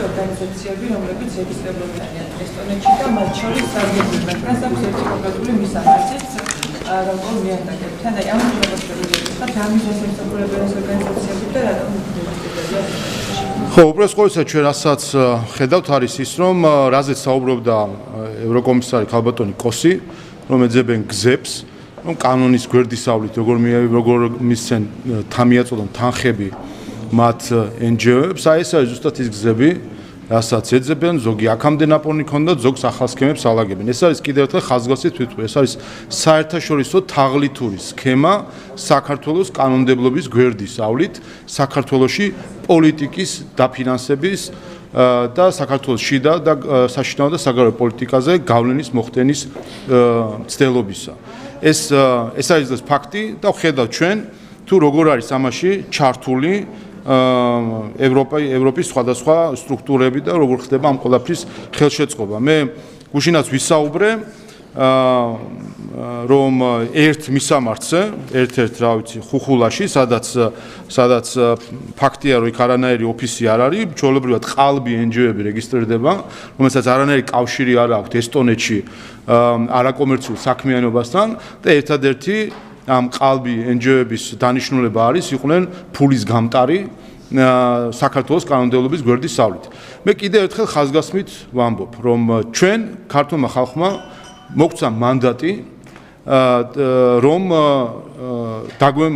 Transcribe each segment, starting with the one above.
ორგანიზაციები, რომლებიც რეგისტრირებულნია ესტონეთში და მათ შორის საგებია ფრანს აქვს ერთი კონკრეტული მისამართიც, როგორ მიატაკებთ. და ამ პროგრამაში ხა დამიზეს მსოფლიოს ორგანიზაციები და რატომ ხო, უბრალოდ ყოველსა ჩვენ რასაც ხედავთ არის ის, რომ რაზეც საუბრობდა ევროკომისარი ქალბატონი კოსი, რომ ეძებენ გზებს, რომ კანონის გვერდისავლით როგორ მისცენ თამიაწოდონ თანხები მათ NGO-ებს, აი ეს არის ზუსტად ის გზები, რასაც ეძებენ, ზოგი აქამდე ნაპოვნი ქონდათ, ზოგს ახალ სქემებს ალაგებენ. ეს არის კიდევ ერთხელ ხაზგასმით თვითონ, ეს არის საერთაშორისო თაღლითური სქემა საქართველოს კანონმდებლობის გვერდისავლით, საქართველოში პოლიტიკის დაფინანსების და საქართველოს შიდა და საშინაო და საგარეო პოლიტიკაზე გავლენის მოხდენის მცდელობისა. ეს არის ფაქტი და ხედავთ ჩვენ თუ როგორ არის ამაში ჩართული ევროპის სხვადასხვა სტრუქტურები და როგორ ხდება ამ ყველაფრის ხელშეწყობა. მე გუშინაც ვისაუბრე რომ ერთ მისამართზე, ერთ-ერთ რა ვიცი, ხუხულაში, სადაც ფაქტია, რომ იქ არანაირი ოფისი არ არის, ჩვეულებრივად ყალბი NGO-ები რეგისტრირდება, რომელსაც არანაირი კავშირი არ აქვს ესტონეთში არაკომერციულ საქმიანობასთან და ერთადერთი ამ ყალბი NGO-ების დანიშნულება არის იყვნენ ფულის გამტარი საქართველოს კანონმდებლობის გვერდისავლით. მე კიდევ ერთხელ ხაზგასმით ვამბობ, რომ ჩვენ ქართულმა ხალხმა მოგცა მანდატი რომ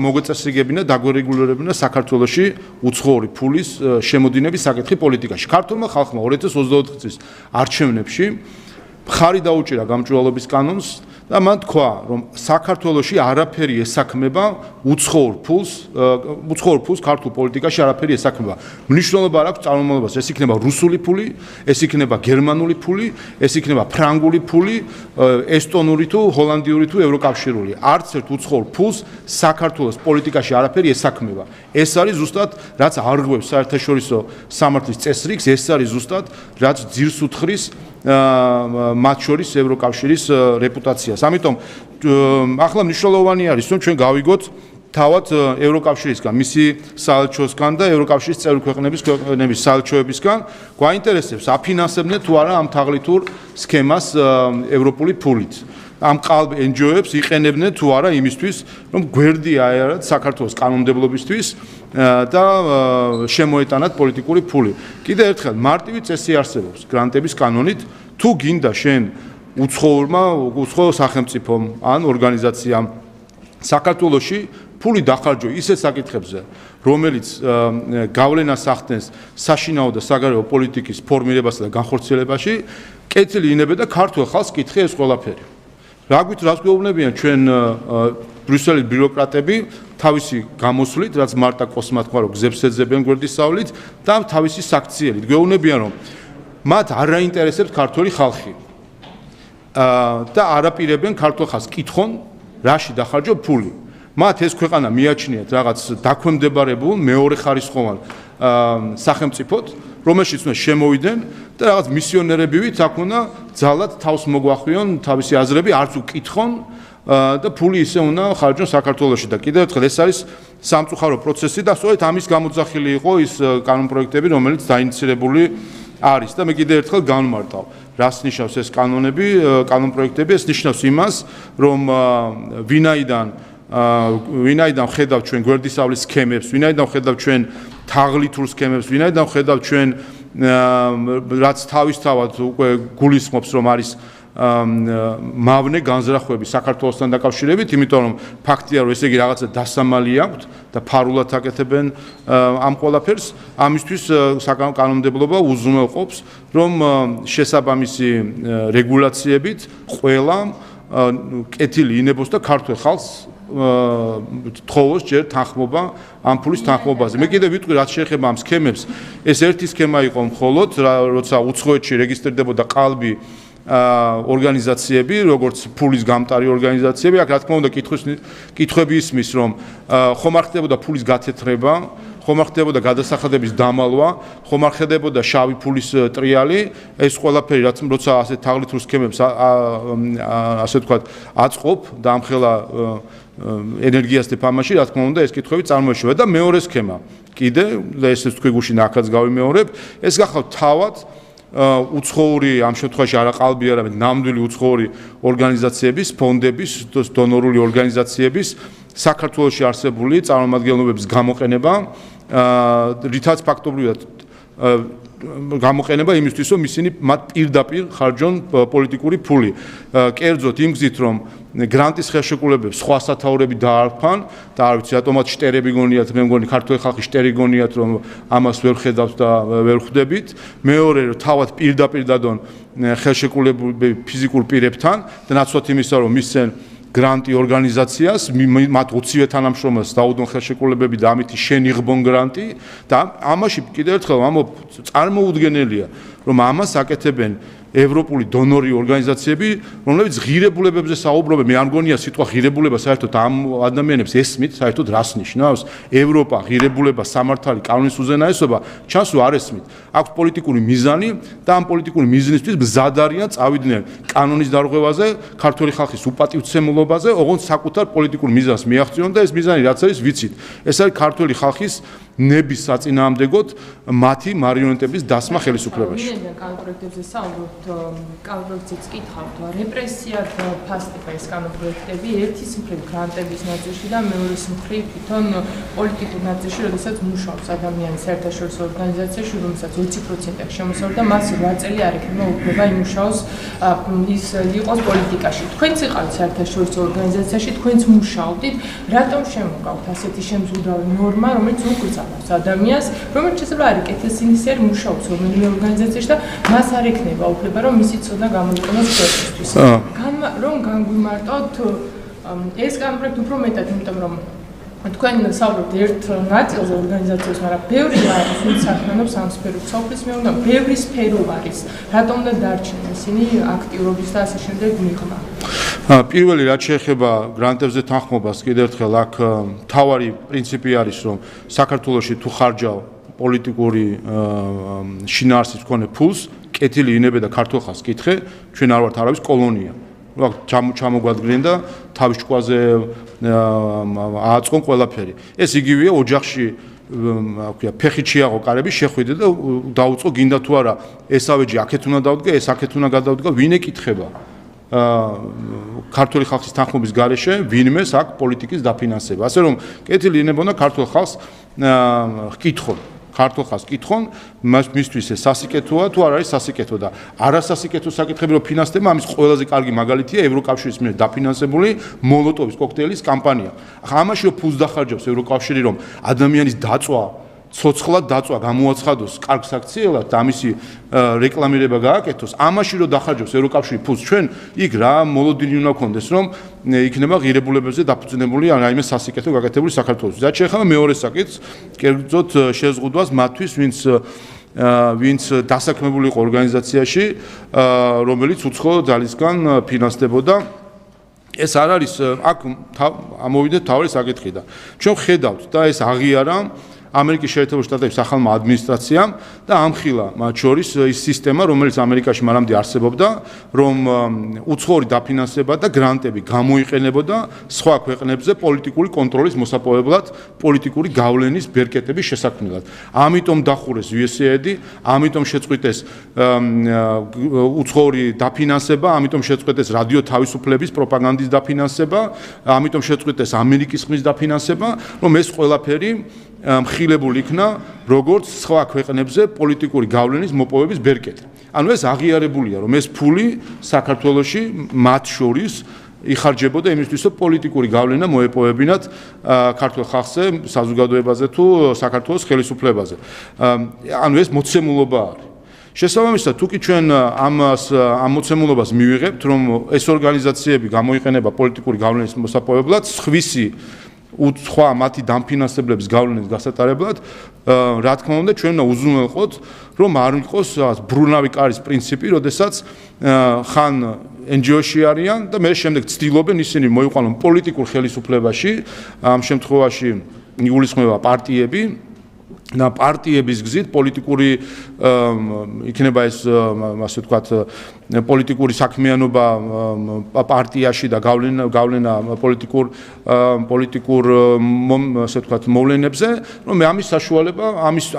მოგვეწესრიგებინა, დაგვერეგულირებინა საქართველოში უცხოური ფულის შემოდინების საკითხი პოლიტიკაში. ქართულმა ხალხმა 2024 წლის არჩევნებში მხარი დაუჭირა გამჭვირვალობის კანონს და მან თქვა, რომ საქართველოში არაფერი ესაქმება უცხოურ ფულს ქართულ პოლიტიკაში არაფერი ესაქმება. მნიშვნელობა არ აქვს წარმომავლობას, ეს იქნება რუსული ფული, ეს იქნება გერმანული ფული, ეს იქნება ფრანგული ფული, ესტონური თუ ჰოლანდიური თუ ევროკავშირული. არც ერთ უცხოურ ფულს საქართველოს პოლიტიკაში არაფერი ესაქმება. ეს არის ზუსტად, რაც არღვევს საერთაშორისო სამართლის წესრიგს, ეს არის ზუსტად, რაც ძირს უთხრის მათ შორის ევროკავშირის რეპუტაციას. ამიტომ ახლა მნიშვნელოვანი არის, რომ ჩვენ გავიგოთ თავად ევროკავშირისგან, მისი საელჩოსგან და ევროკავშირის წევრი ქვეყნების საელჩოებისგან გვაინტერესებს, აფინანსებდნენ თუ არა ამ თაღლითურ სქემას ევროპული ფულით. ამ ყალბ NGO-ებს იყენებდნენ თუ არა იმისთვის, რომ გვერდი აერათ საქართველოს კანონმდებლობისთვის და შემოეტანათ პოლიტიკური ფული. კიდევ ერთხელ, მარტივი წესი არსებობს გრანტების კანონით, თუ გინდა შენ უცხო სახელმწიფომ ან ორგანიზაციამ საქართველოში ფული დახარჯო ისეთ საკითხებზე, რომელიც გავლენას ახდენს საშინაო და საგარეო პოლიტიკის ფორმირებასა და განხორციელებაში, კეთილი ინებდა და ქართულ ხალხს კითხე ეს ყველაფერი. რას გვეუბნებიან ჩვენ ბრიუსელის ბიუროკრატები თავისი გამოსვლით, რაც მარტა კოსმა თქვა, რომ გზებს ეძებენ გვერდისავლით და თავისი საქციელით. გვეუბნებიან, რომ მათ არ აინტერესებს ქართული ხალხი და არაპირებენ ქართულ ხალხს კითხონ, რაში დახარჯო ფული. მათ ეს ქვეყანა მიაჩნიათ რაღაც დაქვემდებარებულ მეორეხარისხოვან სახელმწიფოდ, რომელშიც უნდა შემოვიდნენ და რაღაც მისიონერებივით აქ უნდა ძალად თავს მოგვახვიონ თავისი აზრები, არც უკითხონ და ფული ისე უნდა ხარჯონ საქართველოში და კიდევ ერთხელ ეს არის სამწუხარო პროცესი და სწორედ ამის გამოძახილი იყო ის კანონპროექტები, რომელიც დაინიცირებული არის და მე კიდევ ერთხელ განმარტავ, რას ნიშნავს ეს კანონპროექტები, ეს ნიშნავს იმას, რომ ვინაიდან ხედავთ ჩვენ გვერდისავლის სქემებს, ვინაიდან ხედავთ ჩვენ თაღლითურ სქემებს, ვინაიდან ხედავთ ჩვენ რაც თავისთავად უკვე გულისხმობს, რომ არის მავნე განზრახვები საქართველოსთან დაკავშირებით, იმიტომ რომ ფაქტია, რომ ესე იგი რაღაცა დასამალი აქვთ და ფარულად აკეთებენ ამ ყველაფერს, ამისთვის საკანონმდებლობა უზრუნველყოფს, რომ შესაბამისი რეგულაციებით ყველა კეთილი ინებოს და ქართულ ხალხს თხოვოს ჯერ თანხმობა ამ ფულის თანხმობაზე. მე კიდევ ვიტყვი, რაც შეეხება ამ სქემებს, ეს ერთი სქემა იყო მხოლოდ, როცა უცხოეთში რეგისტრირდებოდა ყალბი ორგანიზაციები, როგორც ფულის გამტარი ორგანიზაციები, აქ რა თქმა უნდა კითხვები ისმის, რომ ხომ არ ხდებოდა ფულის გათეთრება, ხომ არ ხდებოდა გადასახადების დამალვა, ხომ არ ხდებოდა შავი ფულის ტრიალი, ეს ყველაფერი რაც როცა ასე თაღლით რუს სქემებს ასე ვთქვათ აწყობ და ამხელა ენერგიას თამაში, რა თქმა უნდა ეს კითხვები წარმოეშვება და მეორე სქემა კიდე და ეს თქვი გუშინ ახაც გავიმეორებ, ეს გახავთ თავად უცხოური ამ შემთხვევაში არა ყალბი არამედ ნამდვილი უცხოური ორგანიზაციების, ფონდების, დონორული ორგანიზაციების საქართველოში არსებული წარმომადგენლობების გამოყენება, რითაც ფაქტობრივად გამოყენება იმისთვის, რომ ისინი მათ პირდაპირ ხარჯონ პოლიტიკური ფული. კერძოდ იმ გზით, რომ გრანტის ხელშეკრულებებს სხვა სათაურები დაარქვან და არ ვიცი, რატომაც შტერები გონიათ, მე მგონი ქართული ხალხი შტერი გონიათ, რომ ამას ვერ ხედავთ და ვერ ხვდებით. მეორე, რომ თავად პირდაპირ დადონ ხელშეკრულებები ფიზიკურ პირებთან და ნაცვლად იმისა, რომ მისცენ გრანტი ორგანიზაციას, მათ 20-ვე თანამშრომელს დაუდონ ხელშეკრულებები და ამით შენ იღბონ გრანტი და ამაში კიდევ ერთხელ ამბობ, წარმოუდგენელია, რომ ამას აკეთებენ ევროპული დონორი ორგანიზაციები, რომლებიც ღირებულებებზე საუბრობენ. მე არ მგონია სიტყვა ღირებულება საერთოდ ამ ადამიანებს ესმით, საერთოდ რას ნიშნავს? ევროპა, ღირებულება, სამართალი, კანონის უზენაესობა, ჩანს რომ არ ესმით. აქვს პოლიტიკური მიზანი და ამ პოლიტიკური მიზნისთვის მზად არიან წავიდნენ კანონის დარღვევაზე, ქართული ხალხის უპატივცემულობაზე, ოღონდ საკუთარ პოლიტიკურ მიზანს მიაღწიონ და ეს მიზანი რაც არის ვიცით. ეს არის ქართული ხალხის ნების საწინააღმდეგოდ მათი მარიონეტების დასმა ხელისუფლებაში. კანონპროექტებზე საუბრობთ, კანონპროექტზეც კითხავთ, რეპრესია ფასდება ეს კანონპროექტები, ერთის მხრივ გრანტების ნაწილში და მეორეს მხრივ თვითონ პოლიტიკურ ნაწილში, როდესაც მუშაობს ადამიანი საერთაშორისო ორგანიზაციაში, რომელსაც 20% შემოსავლა და მას 8 წელი არ ექნება უფლება იმუშაოს ის იყოს პოლიტიკაში. თქვენც იყავით საერთაშორისო ორგანიზაციაში, თქვენც მუშაობდით, რატომ შემოგავთ ასეთი შემზღუდავი ნორმა, რომელიც უგრძნობს ადამიანს, რომელიც შესაძლოა არ იკეთოს ინიციერ მუშაობს რომელიმე ორგანიზაციაში და მას არ ექნება უფლება, რომ მისი ცოდნა გამოიყენოს ქვეყნისთვის. რომ განგვიმარტოთ ეს კანონპროექტი უფრო მეტად, იმიტომ რომ თქვენ საუბრობთ ერთ ნაწილზე ორგანიზაციას, მაგრამ ბევრი არის, ვინც საქმიანობს ამ სფეროს. სოფლის მეურნეობა ბევრი სფერო არის. რატომ უნდა დარჩნენ ისინი აქტიურობის და ასე შემდეგ მიღმა? პირველი რაც შეეხება გრანტებზე თანხმობას, კიდევ ერთხელ აქ მთავარი პრინციპი არის, რომ საქართველოში თუ ხარჯავ პოლიტიკური შინაარსის მქონე ფულს, კეთილი ინებე და ქართულ ხალხს კითხე, ჩვენ არ ვართ არავის კოლონია. ჩამოგვადგნენ და თავის ჭკუაზე ააწყონ ყველაფერი. ეს იგივეა ოჯახში ფეხით შეაღო კარები, შეხვიდე და დაუწყო გინდა თუ არა, ესავეჯი აქეთ უნდა დავდგა, ეს აქეთ უნდა გადავდგა, ვინ ეკითხება? ქართული ხალხის თანხმობის გარეშე ვინმეს აქვს პოლიტიკის დაფინანსება. ასე რომ კეთილი ინებონა ქართულ ხალხს ჰკითხონ. ქართულ ხალხს კითხონ, მისთვის ეს სასიკეთოა თუ არ არის სასიკეთო და არასასიკეთო საკითხები რო ფინანსდება, ამის ყველაზე კარგი მაგალითია ევროკავშირის მიერ დაფინანსებული მოლოტოვის კოქტეილის კამპანია. ახლა ამაში რო ფულს დახარჯავს ევროკავშირი, რომ ადამიანის დაწვა ცოცხლად დაწვა გამოაცხადოს კარგ საქციელად და ამისი რეკლამირება გააკეთოს, ამაში რო დახარჯავს ევროკავშირი ფულს, ჩვენ იქ რა მოლოდინი უნდა გქონდეს, რომ იქნება ღირებულებებზე დაფუძნებული რაიმე სასიკეთო გაკეთებული საქართველოს. და შეეხება მეორე საკითხს, კერძოდ შეზღუდვას მათთვის, ვინც დასაქმებული იყო ორგანიზაციაში, რომელიც უცხო ძალისგან ფინანსდებოდა. ეს არ არის, აქ ამოვიდეთ თავი საკითხიდან. ჩვენ ხედავთ და ეს აღიარა ამერიკის შეერთებული შტატების ახალმა ადმინისტრაციამ და ამხილა მათ შორის ის სისტემა, რომელიც ამერიკაში მანამდე არსებობდა, რომ უცხოური დაფინანსება და გრანტები გამოიყენებოდა სხვა ქვეყნებზე პოლიტიკური კონტროლის მოსაპოვებლად, პოლიტიკური გავლენის ბერკეტების შესაქმნელად. ამიტომ დახურეს USAID, ამიტომ შეწყვიტეს უცხოური დაფინანსება, ამიტომ შეწყვიტეს რადიო თავისუფლების პროპაგანდის დაფინანსება, ამიტომ შეწყვიტეს ამერიკის ხმის დაფინანსება, რომ ეს ყველაფერი მხილებული იქნა როგორც სხვა ქვეყნებზე პოლიტიკური გავლენის მოპოვების ბერკეტი. ანუ ეს აღიარებულია, რომ ეს ფული საქართველოში მათ შორის იხარჯებოდა იმისთვის, რომ პოლიტიკური გავლენა მოეპოვებინათ ქართულ ხალხზე, საზოგადოებაზე თუ საქართველოს ხელისუფლებაზე. ანუ ეს მოცემულობა არის. შესაბამისად, თუ კი ჩვენ ამ მოცემულობას მივიღებთ, რომ ეს ორგანიზაციები გამოიყენება პოლიტიკური გავლენის მოსაპოვებლად, სხვისი სხვა მათი დამფინანსებლების გავლენის გასატარებლად, რა თქმა უნდა, ჩვენ უნდა უზრუნველყოთ, რომ არ იყოს ბრუნავი კარის პრინციპი, როდესაც ხან NGO-ში არიან და მე შემდეგ ცდილობენ ისინი მოიყვანონ პოლიტიკურ ხელისუფლებაში, ამ შემთხვევაში იგულისხმება პარტიები და პარტიების გზით პოლიტიკური იქნება ეს ასე ვთქვათ პოლიტიკური საქმიანობა პარტიაში და გავლენა პოლიტიკურ ასე ვთქვათ მოვლენებზე, რომ ამის საშუალება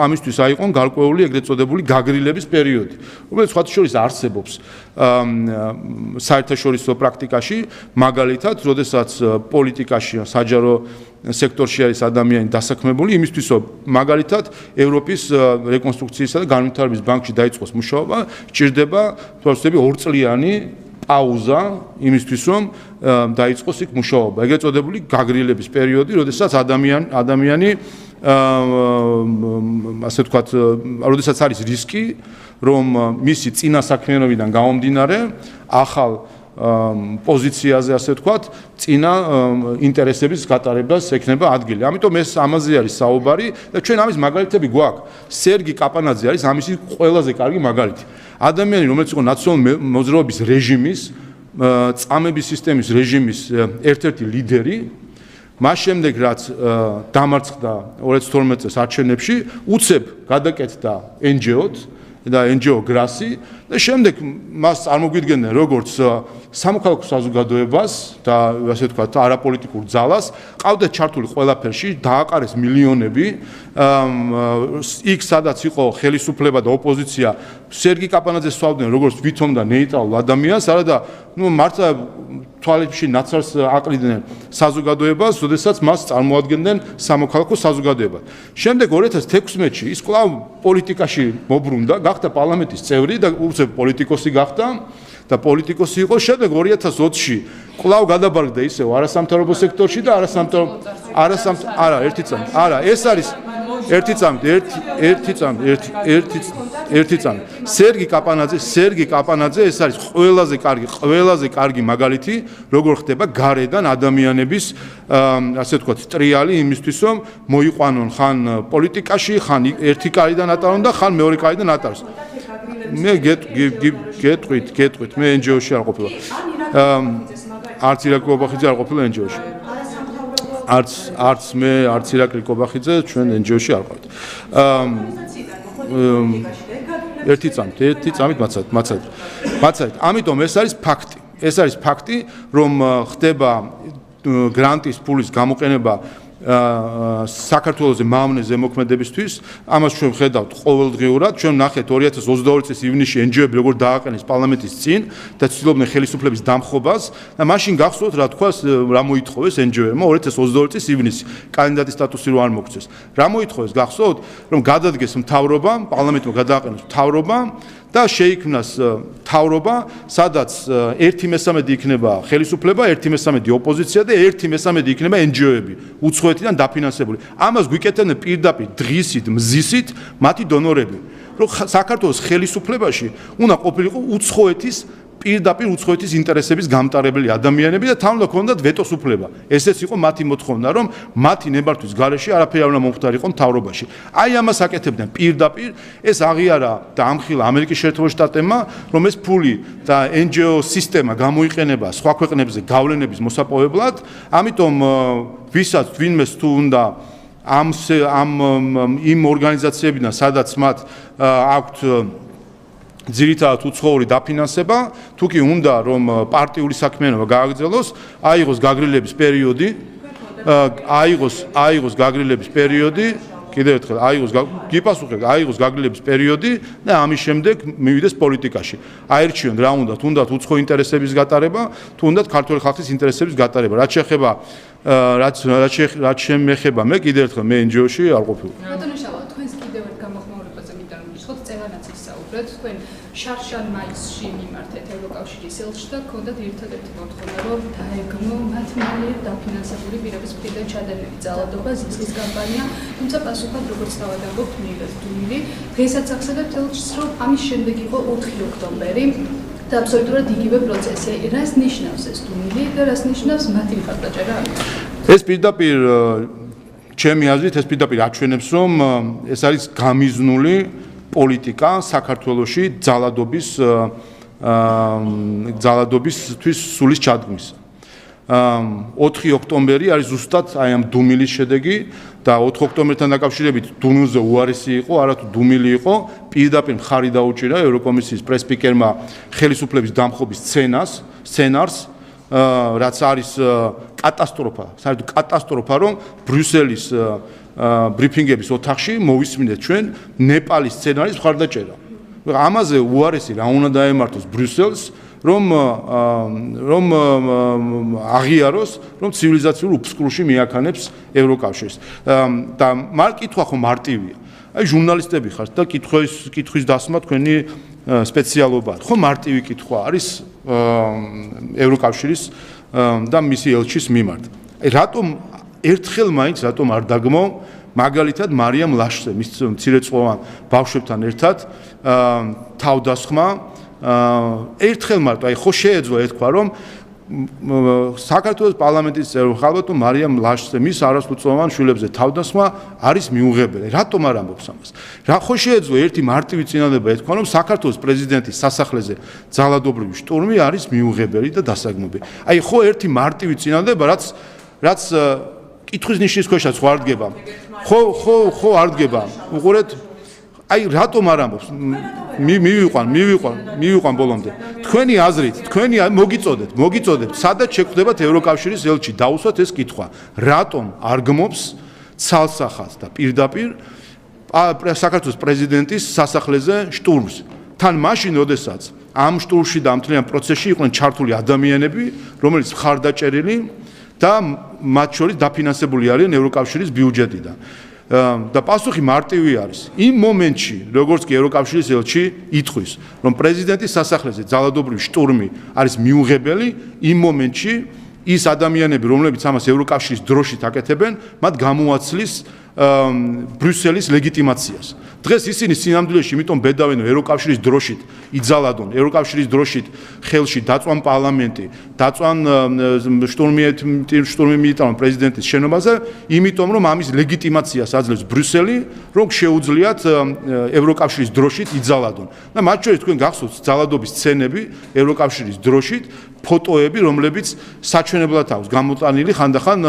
ამისთვის აიყონ გარკვეული ეგრეთ წოდებული გაგრილების პერიოდი, რომელიც სხვათა შორის არსებობს საერთაშორისო პრაქტიკაში, მაგალითად, როდესაც პოლიტიკაში საჯარო სექტორში არის ადამიანი დასაქმებული იმისთვის, რომ მაგალითად ევროპის რეკონსტრუქციისა და განვითარების ბანკში დაიწყოს მუშაობა, ჭირდება თვალსაჩინო 2 წლიანი პაუზა იმისთვის, რომ დაიწყოს იქ მუშაობა. ეგრეთ წოდებული გაგრილების პერიოდი, როდესაც ადამიანი ასე ვთქვათ, როდესაც არის რისკი, რომ მისი წინა საქმიანობიდან გამომდინარე ახალ პოზიციაზე ასე ვთქვათ, წინა ინტერესების გატარებას ექნება ადგილი. ამიტომ ეს ამაზე არის საუბარი და ჩვენ ამის მაგალითები გვაქვს. სერგი კაპანაძე არის ამისი ყველაზე კარგი მაგალითი. ადამიანი, რომელიც იყო ნაციონალური მოძრაობის რეჟიმის, წამების სისტემის რეჟიმის ერთ-ერთი ლიდერი, მას შემდეგ რაც დამარცხდა 2012 წელს არჩევნებში, უცებ გადაკეთდა NGO-თ და NGO გრასი და შემდეგ მას წარმოგვიდგენდნენ როგორც სამოქალაქო საზოგადოებას და ასე ვთქვათ არაპოლიტიკურ ძალას, ყავდათ ჩართული ყველაფერში, დააყარეს მილიონები, იქ სადაც იყო ხელისუფლება და ოპოზიცია, სერგი კაპანაძეს სვავდნენ როგორც ვითომ და ნეიტრალურ ადამიანს, არადა მართლა თვალებში ნაცარს აყრიდნენ საზოგადოებას, როდესაც მას წარმოადგენდნენ სამოქალაქო საზოგადოებად. შემდეგ 2016-ში ის კვლავ პოლიტიკაში მობრუნდა, გახდა პარლამენტის წევრი და უცებ პოლიტიკოსი გახდა და პოლიტიკოსი იყო. შემდეგ 2020-ში კვლავ გადაბარგდა ისევ არასამთავრობო სექტორში და ეს არის ერთი წამი. სერგი კაპანაძე ეს არის ყველაზე კარგი მაგალითი, როგორ ხდება გარედან ადამიანების ასე ვთქვათ, ტრიალი იმისთვის, რომ მოიყვანონ ხან პოლიტიკაში, ხან ერთი კარიდან ატარონ და ხან მეორე კარიდან ატაროს. მე გეტყვით, მე NGO-ში არ ყოფილა. არც ირაკლი კობახიძე არ ყოფილა NGO-ში. არც მე, არც ირაკლი კობახიძე ჩვენ NGO-ში არ ვყავთ. ერთი წამით მაცადეთ. ამიტომ ეს არის ფაქტი, რომ ხდება გრანტის ფულის გამოყენება საქართველოს მავნე ზემოქმედებისთვის, ამას ჩვენ ვხედავთ ყოველდღიურად, ჩვენ ნახეთ 2022 წლის ივნისში NGO-ები როგორ დააყენეს პარლამენტის წინ და ცდილობდნენ ხელისუფლების დამხობას და მაშინ გახსოვთ რა თქვას, რა მოითხოვეს NGO-ებმა 2022 წლის ივნისში, კანდიდატის სტატუსი რო არ მოგცეს. რა მოითხოვეს გახსოვთ, რომ გადადგეს მთავრობა, პარლამენტმა გადააყენოს მთავრობა და შეიქმნას მთავრობა, სადაც 1/3 იქნება ხელისუფლება, 1/3 ოპოზიცია და 1/3 იქნება NGO-ები, უცხოეთიდან დაფინანსებული. ამას გვიკეთებდნენ პირდაპირ დღისით, მზისით მათი დონორები, რომ საქართველოს ხელისუფლებაში უნდა ყოფილიყო პირდაპირ უცხოეთის ინტერესების გამტარებელი ადამიანები და თან უნდა ქონდათ ვეტოს უფლება. ესეც იყო მათი მოთხოვნა, რომ მათი ნებართვის გარეშე არაფერი არ უნდა მომხდარიყო მთავრობაში. აი ამას აკეთებდნენ პირდაპირ, ეს აღიარა და ამხილა ამერიკის შეერთებულ შტატებმა, რომ ეს ფული და NGO სისტემა გამოიყენება სხვა ქვეყნებზე გავლენების მოსაპოვებლად, ამიტომ ვისაც ვინმეს თუ უნდა იმ ორგანიზაციებიდან, სადაც მათ აქვთ ძირითადად უცხოური დაფინანსება, თუ კი უნდა რომ პარტიული საქმიანობა გააგრძელოს, აიღოს გაგრილების პერიოდი, კიდევ ერთხელ აიღოს გაგრილების პერიოდი და ამის შემდეგ მივიდეს პოლიტიკაში. აირჩიონ რა უნდა, თუნდაც უცხო ინტერესების გატარება, თუნდაც ქართული ხალხის ინტერესების გატარება. რაც შემეხება მე კიდევ ერთხელ მე NGO-ში არ ყოფილი. თქვენ შარშან მაისში მიმართეთ ევროკავშირის ელჩს და გქონდათ ერთადერთი მოთხოვნა, რომ დაეგმო მათ მიერ დაფინანსებული პირების მხრიდან ჩადენილი ძალადობა, ზისის კამპანია, თუმცა პასუხად როგორც თავად ამბობთ, მიიღეს დუმილი. დღესაც ახსენებთ ელჩს, რომ ამის შემდეგ იყო 4 ოქტომბერი და აბსოლუტურად იგივე პროცესი. რას ნიშნავს ეს დუმილი და რას ნიშნავს მათი მხარდაჭერა? ეს პირდაპირ ჩემი აზრით ეს პირდაპირ აჩვენებს რომ ეს არის გამიზნული პოლიტიკა საქართველოში ძალადობისთვის სულის ჩადგმის. 4 ოქტომბერი არის ზუსტად აი ამ დუმილის შედეგი და 4 ოქტომბერთან დაკავშირებით დუნუზე უარესი იყო, არათუ დუმილი იყო, პირდაპირ მხარი დაუჭირა ევროკომისიის პრესპიკერმა ხელისუფლების დამხობის სცენარს, რაც არის კატასტროფა, საერთოდ კატასტროფა, რომ ბრიუსელის ბრიფინგების ოთახში მოვისმინეთ ჩვენ ნეპალის სცენარის მხარდაჭერა. ამაზე უარესი რა უნდა დაემართოს ბრიუსელს, რომ აღიაროს, რომ ცივილიზაციურ უფსკრუში მიაქანებს ევროკავშირს. და კითხვა ხო მარტივია. აი ჟურნალისტები ხართ და კითხვის დასმა თქვენი სპეციალობაა. ხო მარტივი კითხვა არის ევროკავშირის და მისი ელჩის მიმართ. აი რატომ ერთხელ მაინც რატომ არ დაგმო მაგალითად მარიამ ლაშზე მის მცირეწლოვან ბავშვებთან ერთად თავდასხმა ერთხელ მარტო აი ხო შეეძლო ეთქვა რომ საქართველოს პარლამენტის წევრ ხალბატონ მარიამ ლაშზე მის არასრულწლოვან შვილებზე თავდასხმა არის მიუღებელი. რატომ არ ამბობს ამას? რა ხო შეეძლო ერთი მარტივი წინადადება ეთქვა რომ საქართველოს პრეზიდენტის სასახლეზე ძალადობრივი შტურმი არის მიუღებელი და დასაგნობი. აი ხო ერთი მარტივი წინადადება რაც კითხვის ნიშნის ქვეშაც ხო არ დგება. ხო არ დგება. უყურეთ აი რატომ არ ამბობს? მივიყვან ბოლომდე. თქვენი აზრით, მოგიწოდეთ, სადაც შეხვდებათ ევროკავშირის ელჩი, დაუსვათ ეს კითხვა. რატომ არ გმობს ცალსახად და პირდაპირ საქართველოს პრეზიდენტის სასახლეზე შტურმს? თან მაშინ, როდესაც ამ შტურმში და ამ მთლიან პროცესში იყვნენ ჩართული ადამიანები, რომელიც მხარდაჭერილი და მათ შორის დაფინანსებული არიან ევროკავშირის ბიუჯეტიდან. და პასუხი მარტივი არის. იმ მომენტში, როგორც კი ევროკავშირის ელჩი იტყვის, რომ პრეზიდენტის სასახლეზე ძალადობრივი შტურმი არის მიუღებელი, იმ მომენტში ის ადამიანები, რომლებიც ამას ევროკავშირის დროშით აკეთებენ, მათ გამოაცლის ბრიუსელის ლეგიტიმაციას. დღეს ისინი სინამდვილეში იმიტომ ბედავენ ევროკავშირის დროშით იძალადონ, ევროკავშირის დროშით ხელში დაწვან პარლამენტი, დაწვან შტურმი მიიტანონ პრეზიდენტის შენობაზე, იმიტომ რომ ამის ლეგიტიმაციას აძლევს ბრიუსელი, რომ შეუძლიათ ევროკავშირის დროშით იძალადონ. და მათ შორის თქვენ გახსოვთ ძალადობის სცენები ევროკავშირის დროშით, ფოტოები, რომლებიც საჩვენებლად აქვს გამოტანილი ხანდახან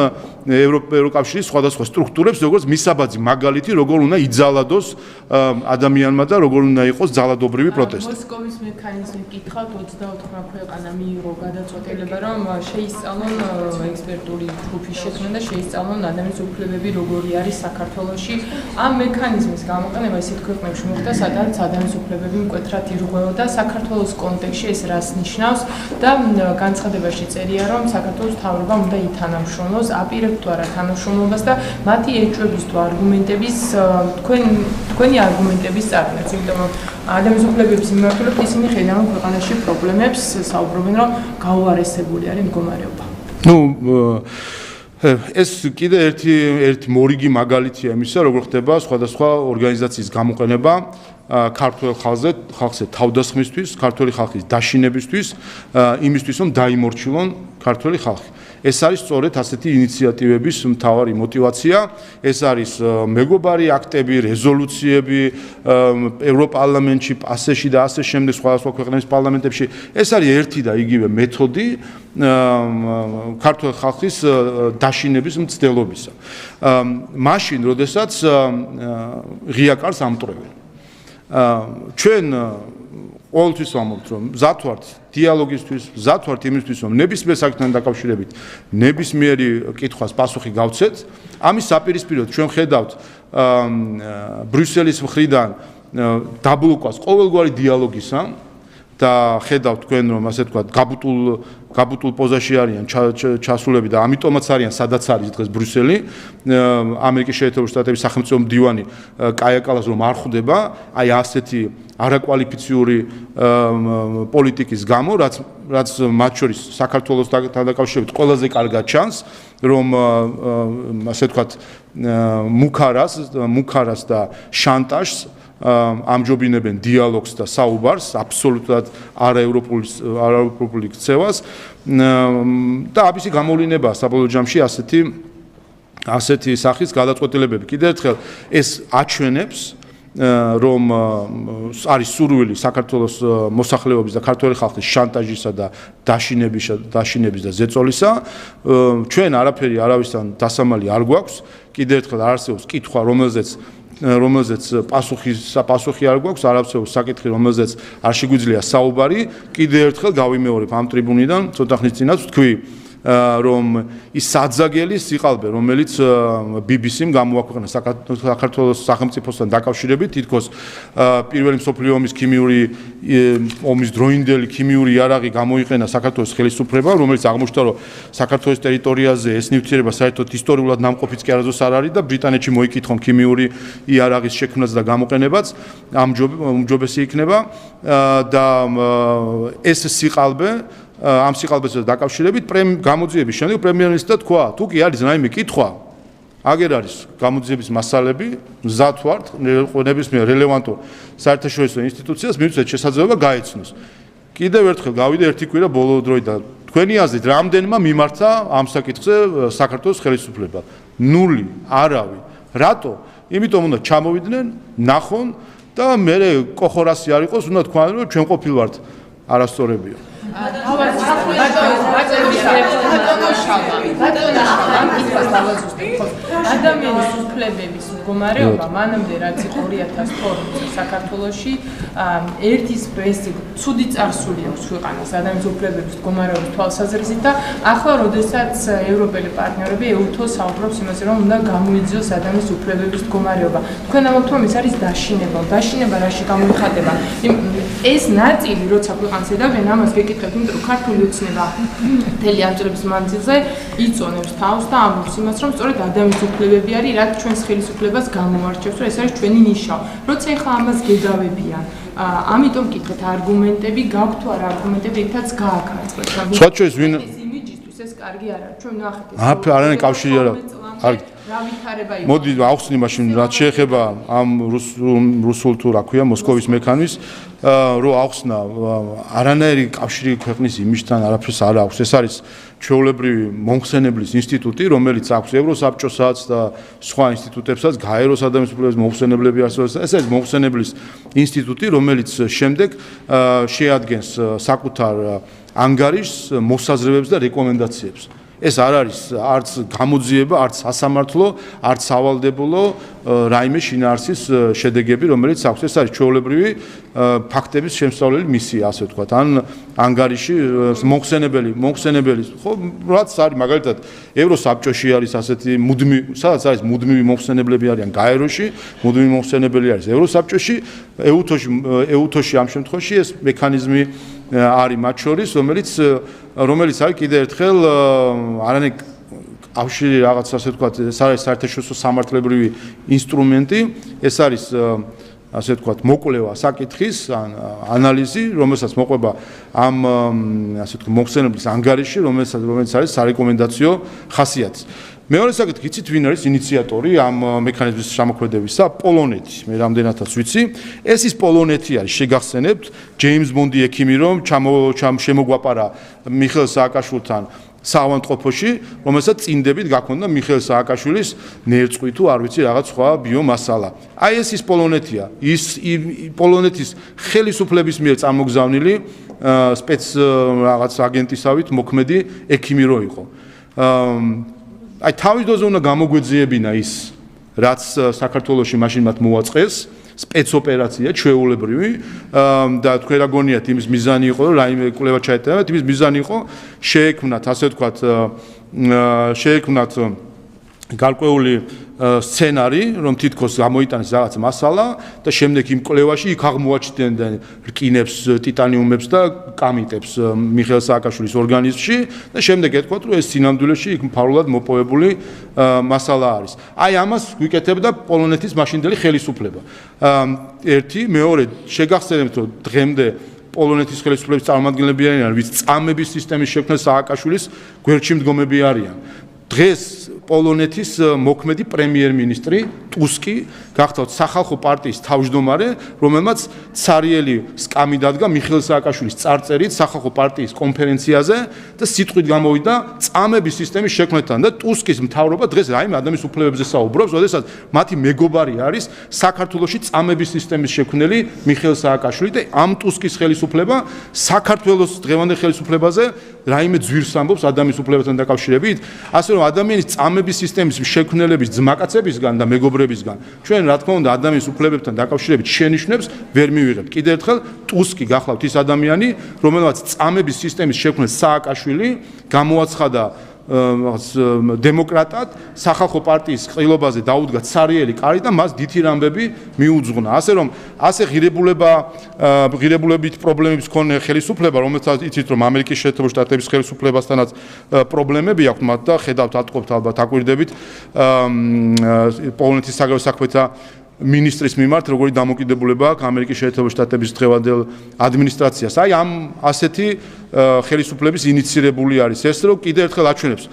ევროკავშირის სხვადასხვა სტრუქტურებს, როგორც მისაბაძი მაგალითი, როგორ უნდა იძალადოს ადამიანმა და როგორ უნდა იყოს ძალადობრივი პროტესტი. მოსკოვის მექანიზმი გითხავთ 24 ქვეყანა მიიღო გადაწყვეტილება, რომ შეისწავლონ ექსპერტული ჯგუფის შექმნა და შეისწავლონ ადამიანის უფლებები როგორი არის საქართველოში. ამ მექანიზმის გამოყენება ისეთ ქვეყნებში მოხდა, სადაც ადამიანის უფლებები მკვეთრად ირღვეოდა საქართველოს კონტექსტში ეს რას ნიშნავს და განცხადებაში წერია, რომ საქართველოს მთავრობამ უნდა ითანამშრომლოს, აპირებთ თუ არა თანამშრომლობას და მათი ეჭვების თუ არგუმენტების თქვენი არგუმენტების წარდგენას, იმიტომ რომ ადამიანის უფლებების მიმართულებით ისინი ხედავენ ქვეყანაში პრობლემებს, საუბრობენ, რომ გაუარესებული არის მდგომარეობა. ეს კიდე ერთი მორიგი მაგალითია იმისა, როგორ ხდება სხვადასხვა ორგანიზაციის გამოყენება ქართულ ხალხზე თავდასხმისთვის, ქართული ხალხის დაშინებისთვის, იმისთვის, რომ დაიმორჩილონ ქართული ხალხი. ეს არის სწორედ ასეთი ინიციატივების მთავარი мотиваცია, ეს არის მეგობარი აქტები, რეზოლუციები ევროპარლამენტში, პასეში და ასე შემდეგ სხვადასხვა ქვეყნების პარლამენტებში. ეს არის ერთი და იგივე მეთოდი ქართული ხალხის დაშინების მცდელობისა. მაშინ, როდესაც ღია კარს ამტვრევენ. ჩვენ ყოველთვის ვამბობთ, რომ მზად ვართ დიალოგისთვის, მზად ვართ იმისთვის, რომ ნებისმიერ საკითხთან დაკავშირებით ნებისმიერი კითხვას პასუხი გავცეთ. ამის საპირისპიროდ ჩვენ ხედავთ ბრიუსელის მხრიდან დაბლოკვას ყოველგვარი დიალოგისა და ხედავთ თქვენ, რომ ასე ვთქვათ, გაბუტულ პოზაში არიან ჩასულები და ამიტომაც არიან სადაც არის დღეს ბრიუსელი, ამერიკის შეერთებული შტატების სახელმწიფო მდივანი კაია კალას რომ არ ხვდება, აი ასეთი არაკვალიფიციური პოლიტიკის გამო, რაც მათ შორის საქართველოსთან დაკავშირებით ყველაზე კარგად ჩანს, რომ ასე ვთქვათ, მუქარას და შანტაჟს ამჯობინებენ დიალოგს და საუბარს, აბსოლუტურად არაევროპული ქცევას და აბისი გამოვლინებაა საბოლოო ჯამში ასეთი ასეთი სახის გადაწყვეტილებები. კიდევ ერთხელ ეს აჩვენებს რომ არის სურვილი საქართველოს მოსახლეობის და ქართველი ხალხის შანტაჟისა და დაშინების და ზეწოლისა. ჩვენ არაფერი არავისთან დასამალი არ გვაქვს. კიდევ ერთხელ არსებობს კითხვა, რომელზეც პასუხი არ გვაქვს, არასდროს საკითხი, რომელზეც არ შეგვიძლია საუბარი. კიდევ ერთხელ გავიმეორებ ამ ტრიბუნიდან, ცოტა ხნის წინაც ვთქვი, რომ ის საძაგელი სიყალბე, რომელიც BBC-მ გამოაქვეყნა საქართველოს სახელმწიფოსთან დაკავშირებით, თითქოს პირველი მსოფლიო ომის ქიმიური ომის დროინდელი ქიმიური იარაღი გამოიყენა საქართველოს ხელისუფლებამ, რომელიც აღმოჩნდა, რომ საქართველოს ტერიტორიაზე ეს ნივთიერება საერთოდ ისტორიულად ნამყოფიც კი არასდროს არ არის და ბრიტანეთში მოიკითხონ ქიმიური იარაღის შექმნაც და გამოყენებაც, ამჯობესი იქნება და ეს სიყალბე ამ სიყალბესთან დაკავშირებით გამოძიების შემდეგ პრემიერ-მინისტრმა თქვა, თუ კი არის რაიმე კითხვა, აგერ არის გამოძიების მასალები, მზად ვართ ნებისმიერ რელევანტურ საერთაშორისო ინსტიტუციას მივცეთ შესაძლებლობა გაეცნოს. კიდევ ერთხელ გავიდა ერთი კვირა ბოლო დროით და თქვენი აზრით რამდენმა მიმართა ამ საკითხზე საქართველოს ხელისუფლება? ნული, არავი. რატო? იმიტომ უნდა ჩამოვიდნენ, ნახონ და მე კოხორასი არ იყოს, უნდა თქვან რომ ჩვენ ყოფილვართ არასწორებია. ადამიანის უფლებების მდგომარეობა მანამდე რაც იყო 2002 საქართველოში ერთის პრესი ცუდი წარსული აქვს ქვეყანას ადამიანის უფლებების მდგომარეობის თვალსაზრისით და ახლა როდესაც ევროპელი პარტნიორები EU-თო საუბრობს იმაზე რომ უნდა გამოიძიოს ადამიანის უფლებების მდგომარეობა თქვენ ამბობთ რომ ეს არის დაშინება რაში გამოიხატება ეს ნაწილი როცა ქვეყანას ედავენ ამას გეკითხებთ იმიტომ რომ ქართული ოცნება მთელი ამ წლების მანძილზე იწონებს თავს და ამბობს იმას რომ სწორედ ადამიანის უფლებები არის რაც ჩვენს ხელისუფლებას გამოარჩევს რომ ეს არის ჩვენი ნიშა როცა ეხლა ამას გედავებიან ამიტომ კითხეთ არგუმენტები გაქვთ თუ არა არგუმენტები ერთად გააკარწყეთ სხვა ჩვენს ვინ იმიჯისთვის ეს კარგი არ არის ჩვენ ნახეთ არანაირი კავშირი არ აქვს რა ვითარება იყო მოდი ავხსნი მაშინ რაც შეეხება ამ რუსულ თუ რა ქვია მოსკოვის მექანიზმს რო ავხსნა არანაირი კავშირი ქვეყნის იმისთან არაფერს არ აქვს ეს არის ჩვეულებრივი მომხსენებლის ინსტიტუტი რომელიც აქვს ევროსაბჭოსაც და სხვა ინსტიტუტებსაც გაეროს ადამიანის უფლებების მომხსენებლები არსებობს ეს არის მომხსენებლის ინსტიტუტი რომელიც შემდეგ შეადგენს საკუთარ ანგარიშს მოსაზრებებს და რეკომენდაციებს ეს არ არის არც გამოძიება, არც სასამართლო, არც სავალდებულო რაიმე შინაარსის შედეგები, რომელიც აქვს. ეს არის ჩვეულებრივი ფაქტების შემსწავლელი მისია, ასე ვთქვათ. ან ანგარიში მომხსენებელი, ხო, რაც არის მაგალითად ევროსაბჭოში არის ასეთი სადაც არის მუდმივი მომხსენებლები არიან გაეროში, მუდმივი მომხსენებელი არის ევროსაბჭოში, EU-თოში ამ შემთხვევაში ეს მექანიზმი არის მათ შორის, რომელიც არის კიდევ ერთხელ არანაირი კავშირი რაღაც ასე ვთქვათ, ეს არის საერთაშორისო სამართლებრივი ინსტრუმენტი, ეს არის ასე ვთქვათ, მოკვლევა საკითხის, ანალიზი, რომელსაც მოყვება ამ ასე ვთქვათ, მომხსენებლის ანგარიში, რომელიც არის სარეკომენდაციო ხასიათის. მეორე საკითხი, იცით ვინ არის ინიციატორი ამ მექანიზმის შემოქმედებისა? პოლონეთი. მე რამდენადაც ვიცი, ეს ის პოლონეთი არის, შეგახსენებთ, ჯეიმს ბონდი ექიმი რომ შემოგვაპარა მიხეილ სააკაშვილთან საავადმყოფოში, რომელსაც წინდებით გაქონდა მიხეილ სააკაშვილის ნერწყვი თუ არ ვიცი რაღაც სხვა ბიომასალა. აი ეს ის პოლონეთია, ის პოლონეთის ხელისუფლების მიერ წარმოგზავნილი სპეც რაღაც აგენტისავით მოქმედი ექიმი რო იყო. აი თავის დოზე უნდა გამოგვეძიებინა ის რაც საქართველოში მაშინ მათ მოაწყეს სპეცოპერაცია ჩვეულებრივი და თქვენ რა გონიათ იმის მიზანი იყო რომ რაიმე კვლევა ჩაეტარებათ იმის მიზანი იყო შეექმნათ ასე ვთქვათ გარკვეული სცენარი რომ თითქოს გამოიტანეს რაღაც მასალა და შემდეგ იმ კვლევაში იქ აღმოაჩნდნენ რკინებს, ტიტანიუმებს და კამიტებს მიხეილ სააკაშვილის ორგანიზმში და შემდეგ ეთქვათ რომ ეს სინამდვილეში იქ მფარულად მოპოვებული მასალა არის. აი ამას გვიკეთებდა პოლონეთის მაშინდელი ხელისუფლება. ერთი, მეორე, შეგახსენებთ რომ დღემდე პოლონეთის ხელისუფლების წარმომადგენლები არიან, ვინც წამების სისტემის შექმნას სააკაშვილის გვერდში მდგომები არიან. დღეს პოლონეთის მოქმედი პრემიერ-მინისტრი ტუსკი, გახდათ სახალხო პარტიის თავმჯდომარე, რომელმაც ცარიელი სკამი დადგა მიხეილ სააკაშვილის წარწერით სახალხო პარტიის კონფერენციაზე და სიტყვით გამოვიდა წამების სისტემის შექმნასთან და ტუსკის მთავრობა დღეს რაიმე ადამიანის უფლებებზე საუბრობს, როდესაც მათი მეგობარი არის საქართველოში წამების სისტემის შექმნელი მიხეილ სააკაშვილი და ამ ტუსკის ხელისუფლება საქართველოს დღევანდელ ხელისუფლებაზე რაიმე ძვირს ამბობს ადამიანის უფლებასთან დაკავშირებით, ასე რომ ადამიანის წამების სისტემის შექმნელების ძმაკაცებისგან და მეგობრებისგან ჩვენ რა თქმა უნდა ადამიანის უფლებებთან დაკავშირებით შენიშვნებს ვერ მივიღებთ. კიდევ ერთხელ ტუსკი გახლავთ ის ადამიანი, რომელმაც წამების სისტემის შექმნას სააკაშვილი გამოაცხადა დემოკრატად სახალხო პარტიის ყრილობაზე დაუდგა ცარიელი კარი და მას დიდი რამბები მიუძღვნა. ასე რომ ასე ღირებულებით პრობლემების მქონე ხელისუფლება, რომელსაც იცით რომ ამერიკის შეერთებული შტატების ხელისუფლებასთანაც პრობლემები აქვს მათ და ხედავთ ატყობთ ალბათ აკვირდებით პოლონეთის საგარეო საქმეთა მინისტრის მიმართ როგორი დამოკიდებულება აქვს ამერიკის შეერთებული შტატების დღევანდელ ადმინისტრაციას. აი ამ ასეთი ხელისუფლების ინიცირებული არის ეს, რომ კიდევ ერთხელ აჩვენებს,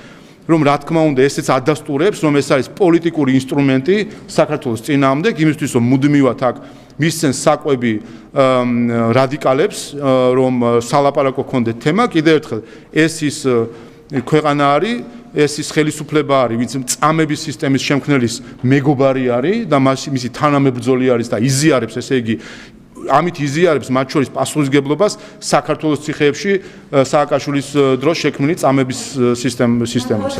რომ რა თქმა უნდა ესეც ადასტურებს, რომ ეს არის პოლიტიკური ინსტრუმენტი საქართველოს წინააღმდეგ, იმისთვის რომ მუდმივად აქ მისცენ საკვები რადიკალებს, რომ სალაპარაკო ქონდეთ თემა, კიდევ ერთხელ ეს ის ქვეყანა არის ეს ის ხელისუფლება არის, ვინც წამების სისტემის შემქმნელის მეგობარი არის და მისი თანამებრძოლი არის და იზიარებს, ესე იგი, ამით იზიარებს მათ შორის პასუხისგებლობას საქართველოს ციხეებში სააკაშვილის დროს შექმნილი წამების სისტემის.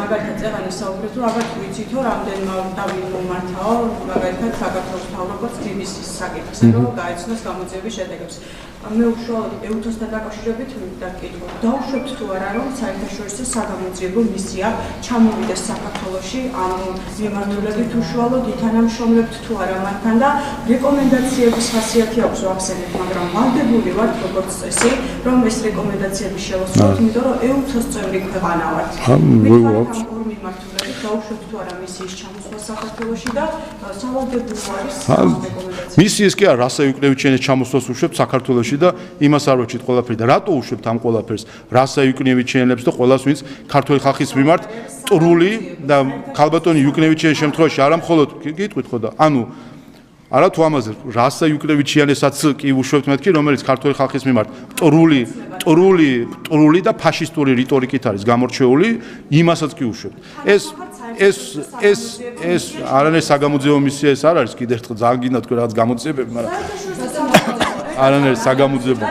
მაგალითად წეღანი საუბრეთ, რომ ალბათ ვიცით, რომ რამდენმა დავით მომართაო, მაგალითად საქართველოს მთავრობას BBC-ის საკითხს, რომ გაეცნოს გამოძიების შედეგებს. მე უშუალოდ EUTOS-თან დაკავშირებით მინდა გკითხო, დავუშვებთ თუ არა, რომ საერთაშორისო საგამოძიებო მისია ჩამოვიდეს საქართველოში, ანუ მიმართულებით უშუალოდ ითანამშრომლებთ თუ არა მათთან და რეკომენდაციების ხასიათი აქვს ვახსენებ, მაგრამ ვალდებული ვართ როგორც წესი, რომ ეს რეკომენდაციები შევასრულოთ, იმიტომ რომ EUTOS წევრი ქვეყანა ვართ. მიმართულებით დავუშვებთ თუ არა მისიის ჩამოსვლა საქართველოში და სავალდებულო არის რეკომენდაცია. მისიის კი არა, რასა იუკნევიჩენის ჩამოსვლას უშვებთ საქართველოში და იმას არ ვეჭით ყველაფერი და რატო უშვებთ ამ ყველაფერს რასა იუკნევიჩენებს და ყველას ვინც ქართული ხალხის მიმართ ტრული და ქალბატონი იუკნევიჩენის შემთხვევაში არა მხოლოდ გიტყვით ხო და ანუ არა თუ ამაზე რასა იუკნევიჩიანესაც კი უშვებთ მეთქი რომელიც ქართული ხალხის მიმართ ტრული და ფაშისტური რიტორიკით არის გამორჩეული იმასაც კი უშვებთ ეს არანაირი საგამოძიებო მისია ეს არ არის კიდევ ერთხელ ძალიან გინდა თქვენ რაღაც გამოძიებები მაგრამ არანაირი საგამოძიებო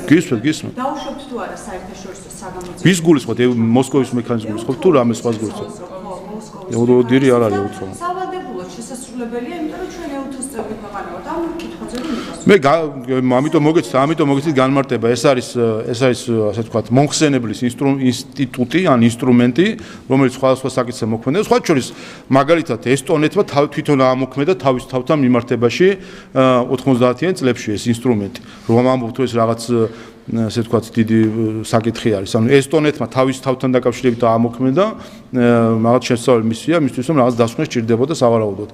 გისმენთ დავუშვებთ თუ არა საერთაშორისო საგამოძიებო ვის გულისხმობთ მოსკოვის მექანიზმის ხო თუ რამე სხვას გულისხმობთ ევროდირი არ არის უცხო სავალდებულოდ შესაძლებელია იმიტომ რომ ჩვენ EUTOS წევრი ქვეყანა ვართ ამ კითხვაზე რომ მე ამიტომ მოგეცით განმარტება ეს არის ასე ვთქვათ მომხსენებლის ინსტიტუტი ან ინსტრუმენტი რომელიც სხვადასხვა საკითხზე მოქმედებს სხვა შორის მაგალითად ესტონეთმა თვითონ ამოქმედა თავის თავთან მიმართებაში 90-იან წლებში ეს ინსტრუმენტი რომ ამბობთ ეს რაღაც ასე ვთქვათ დიდი საკითხი არის ანუ ესტონეთმა თავის თავთან დაკავშირებით ამოქმედა რაღაც შესწავლილი მისია მისთვის რომ რაღაც დასკვნა სჭირდებოდა სავარაუდოდ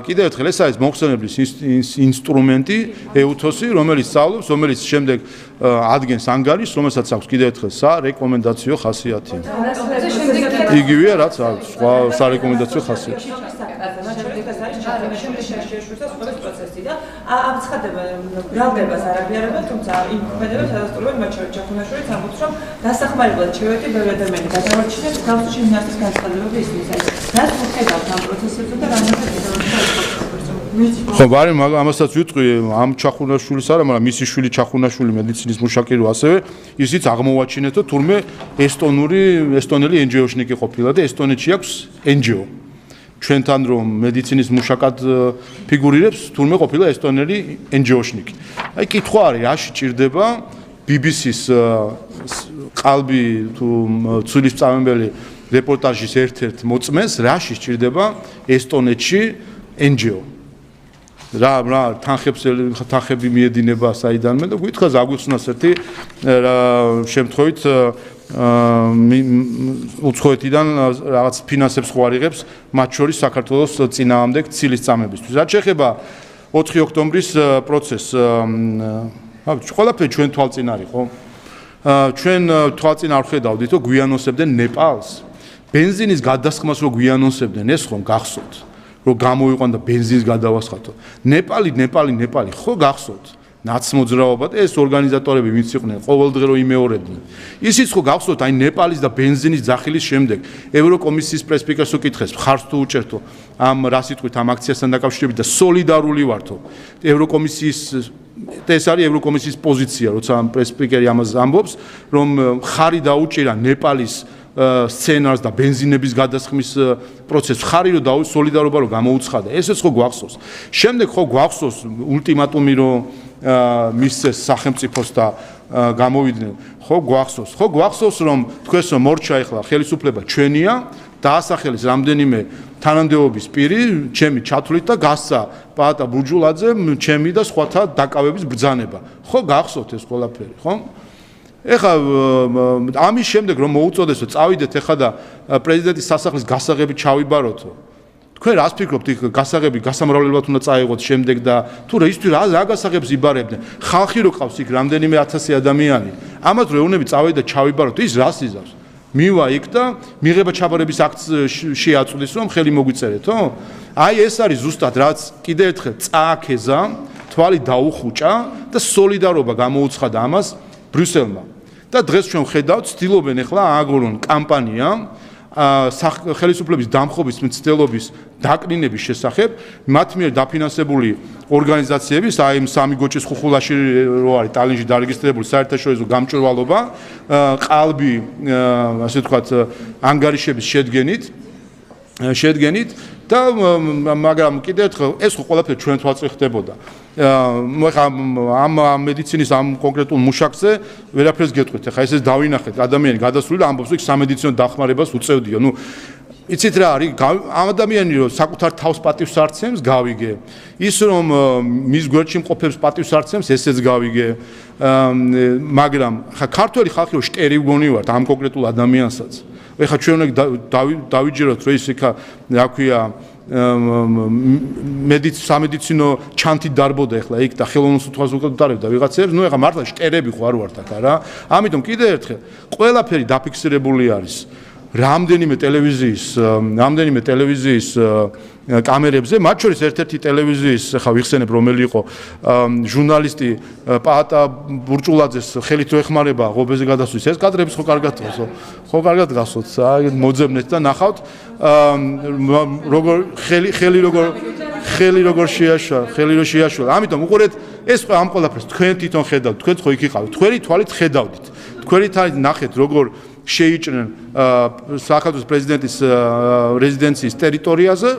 კიდევ ერთხელ ეს არის მომხსენებლის ინსტრუმენტი EUTOS-ი რომელიც სწავლობს რომელიც შემდეგ ადგენს ანგარიშს რომელსაც აქვს კიდევ ერთხელ სარეკომენდაციო ხასიათი იგივეა რაც არის სხვა სარეკომენდაციო ხასიათი ამცხადება გრალდებას არ აღიარებენ თუმცა იმ ქმედებებს ადასტურებენ მათ შორის ჩახუნაშვილიც ამბობს რომ დასახმარებლად შევედი ბევრი ადამიანი გადავარჩინეს თავში მინასტრის განცხადებები ისმის არის რაც მოხდებათ ამ პროცესებზე და რამდენად ხო, ვარი ამასაც ვიტყვი ამ ჩახუნაშვილის არა, მაგრამ მისი შვილი ჩახუნაშვილი მედიცინის მუშაკი რო ასევე ისიც აღმოვაჩინეთ, რომ თურმე ესტონელი NGO-შნიკი ყოფილა და ესტონეთში აქვს NGO. ჩვენთან რომ მედიცინის მუშაკად ფიგურირებს, თურმე ყოფილა ესტონელი NGO-შნიკი. აი კითხვა არის, რაში ჭირდება BBC-ს ყალბი თუ ცულის წამებელი რეპორტაჟის ერთ-ერთ მოწმეს, რაში ჭირდება ესტონეთში NGO. რა თანხები მიედინება საიდანმე და გითხრა აგვიხსნას ერთი შემთხვევით უცხოეთიდან რაღაც ფინანსებს ხوارიღებს მათ შორის საქართველოს წინააღმდეგ ცილის წამებისთვის. რაც შეეხება 4 ოქტომბრის პროცესს, ყველაფერი ჩვენ თვალწინ არის, ხო? ჩვენ თვალწინ არ ხედავდით, რომ გვიანოსებდნენ ნეპალს. ბენზინის გადასხმას რო გვიანოსებდნენ, ეს ხომ გახსოვთ, რომ გამოვიყვან და ბენზინს გადავასხათო. ნეპალი, ხო გახსოვთ? ნაცმოძრაობა და ეს ორგანიზატორები ვინც იყვნენ, ყოველდღე რო იმეორებდნენ. ისიც ხო გახსოვთ, აი ნეპალის და ბენზინის ძახილის შემდეგ ევროკომისიის პრესპიკერს უკითხეს, ხარს თუ უჭერთო ამ რა სიტყვით ამ აქციასთან დაკავშირებით და სოლიდარული ვართო. ევროკომისიის ეს არის ევროკომისიის პოზიცია, როცა ამ პრესპიკერი ამას ამბობს, რომ ხარი დაუჭირა ნეპალის სცენარს და ბენზინების გადასხმის პროცესს, ხარი რომ დაუჭირა სოლიდარობა რომ გამოუცხადა. ესეც ხო გვახსოვს. შემდეგ ხო გვახსოვს ულტიმატუმი რომ მისცეს სახელმწიფოს და გამოვიდნენ. ხო გვახსოვს რომ თქვენს მორჩა ეხლა ხელისუფლება ჩვენია, დაასახელეს რამდენიმე თანამდებობის პირი, ჩემი ჩათვლით და გასცა პაატა ბურჯულაძე, ჩემი და სხვათა დაკავების ბრძანება. ხო გახსოვთ ეს ყველაფერი, ხო? ეხლა ამის შემდეგ რომ მოუწოდესო, წავიდეთ ეხლა და პრეზიდენტის სასახლის გასაღები ჩავიბაროთო. თქვენ რას ფიქრობთ, იქ გასაღები გასამრავლებლად უნდა წაიღოთ შემდეგ და თუ რისთვის რა გასაღებს იბარებდნენ? ხალხი რო ყავს იქ რამდენიმე 1000 ადამიანი. ამათ რო ეუნები წავიდა და ჩავიბაროთ, ის რას იზავს? მივა იქ და მიღება ჩაბარების აქტს შეაწუდის, რომ ხელი მოგვიწერეთო? აი ეს არის ზუსტად რაც კიდევ ერთხელ წააქეზა, თვალი დაუხუჭა და სოლიდარობა გამოუცხადა ამას ბრიუსელმა. და დღეს ჩვენ ხედავთ, ცდილობენ ახლა ააგორონ კამპანია ხელისუფლების დამხობის მცდელობის დაკნინების შესახებ, მათ მიერ დაფინანსებული ორგანიზაციების, აი ამ სამი გოჭის ხუხულაში რო არის ტალინში დარეგისტრირებული საერთაშორისო გამჭვირვალობა, ყალბი, ასე ვთქვათ, ანგარიშების შედგენით და მაგრამ კიდევ ერთხელ ეს ხო ყველაფერი ჩვენ თვალწინ ხდებოდა. ამ მედიცინის ამ კონკრეტულ მუშაკზე ვერაფერს გეტყვით. ახლა ეს დავინახეთ, ადამიანი გადასული და ამბობს, რომ სამედიცინო დახმარებას უწევდიო. ნუ იცით რა არის? ამ ადამიანი რომ საკუთარ თავს პატივს არცემს, გავიგე. ის რომ მის გვერდში მყოფებს პატივს არცემს, ესეც გავიგე. მაგრამ ხა ქართველი ხალხი რომ შტერი ვგონი ვართ ამ კონკრეტულ ადამიანსაც. ეხლა ჩვენ უნდა დავიჯეროთ, რომ ის იქა, რა ქვია, სამედიცინო ჩანთი დარბოდა ეხლა იქ და ხელოვნურ სიტყვას უკავშირდებდა ვიღაცებს, ნუ ეხლა მართლა შტერები ხო არ ვართ აქ რა. ამიტომ კიდევ ერთხელ ყველაფერი დაფიქსირებული არის რამდენიმე ტელევიზიის კამერებზე, მათ შორის ერთ-ერთი ტელევიზიის, ახლა ვიხსენებ რომელი იყო, ჟურნალისტი პაატა ბურჭულაძეს ხელით რო ეხმარება ღობეზე გადასვლის, ეს კადრებს ხო კარგად გასვოთ, ხო კარგად გასვოთ, მოძებნეთ და ნახავთ როგორ ხელი როგორ შეაშვა. ამიტომ უყურეთ, ეს ამ ყველაფერს თქვენ თვითონ ხედავთ, თქვენ ხო იქ იყავით, თქვენი თვალით ხედავდით, თქვენი თვალით ნახეთ როგორ შეიჭრნენ საქართველოს პრეზიდენტის რეზიდენციის ტერიტორიაზე.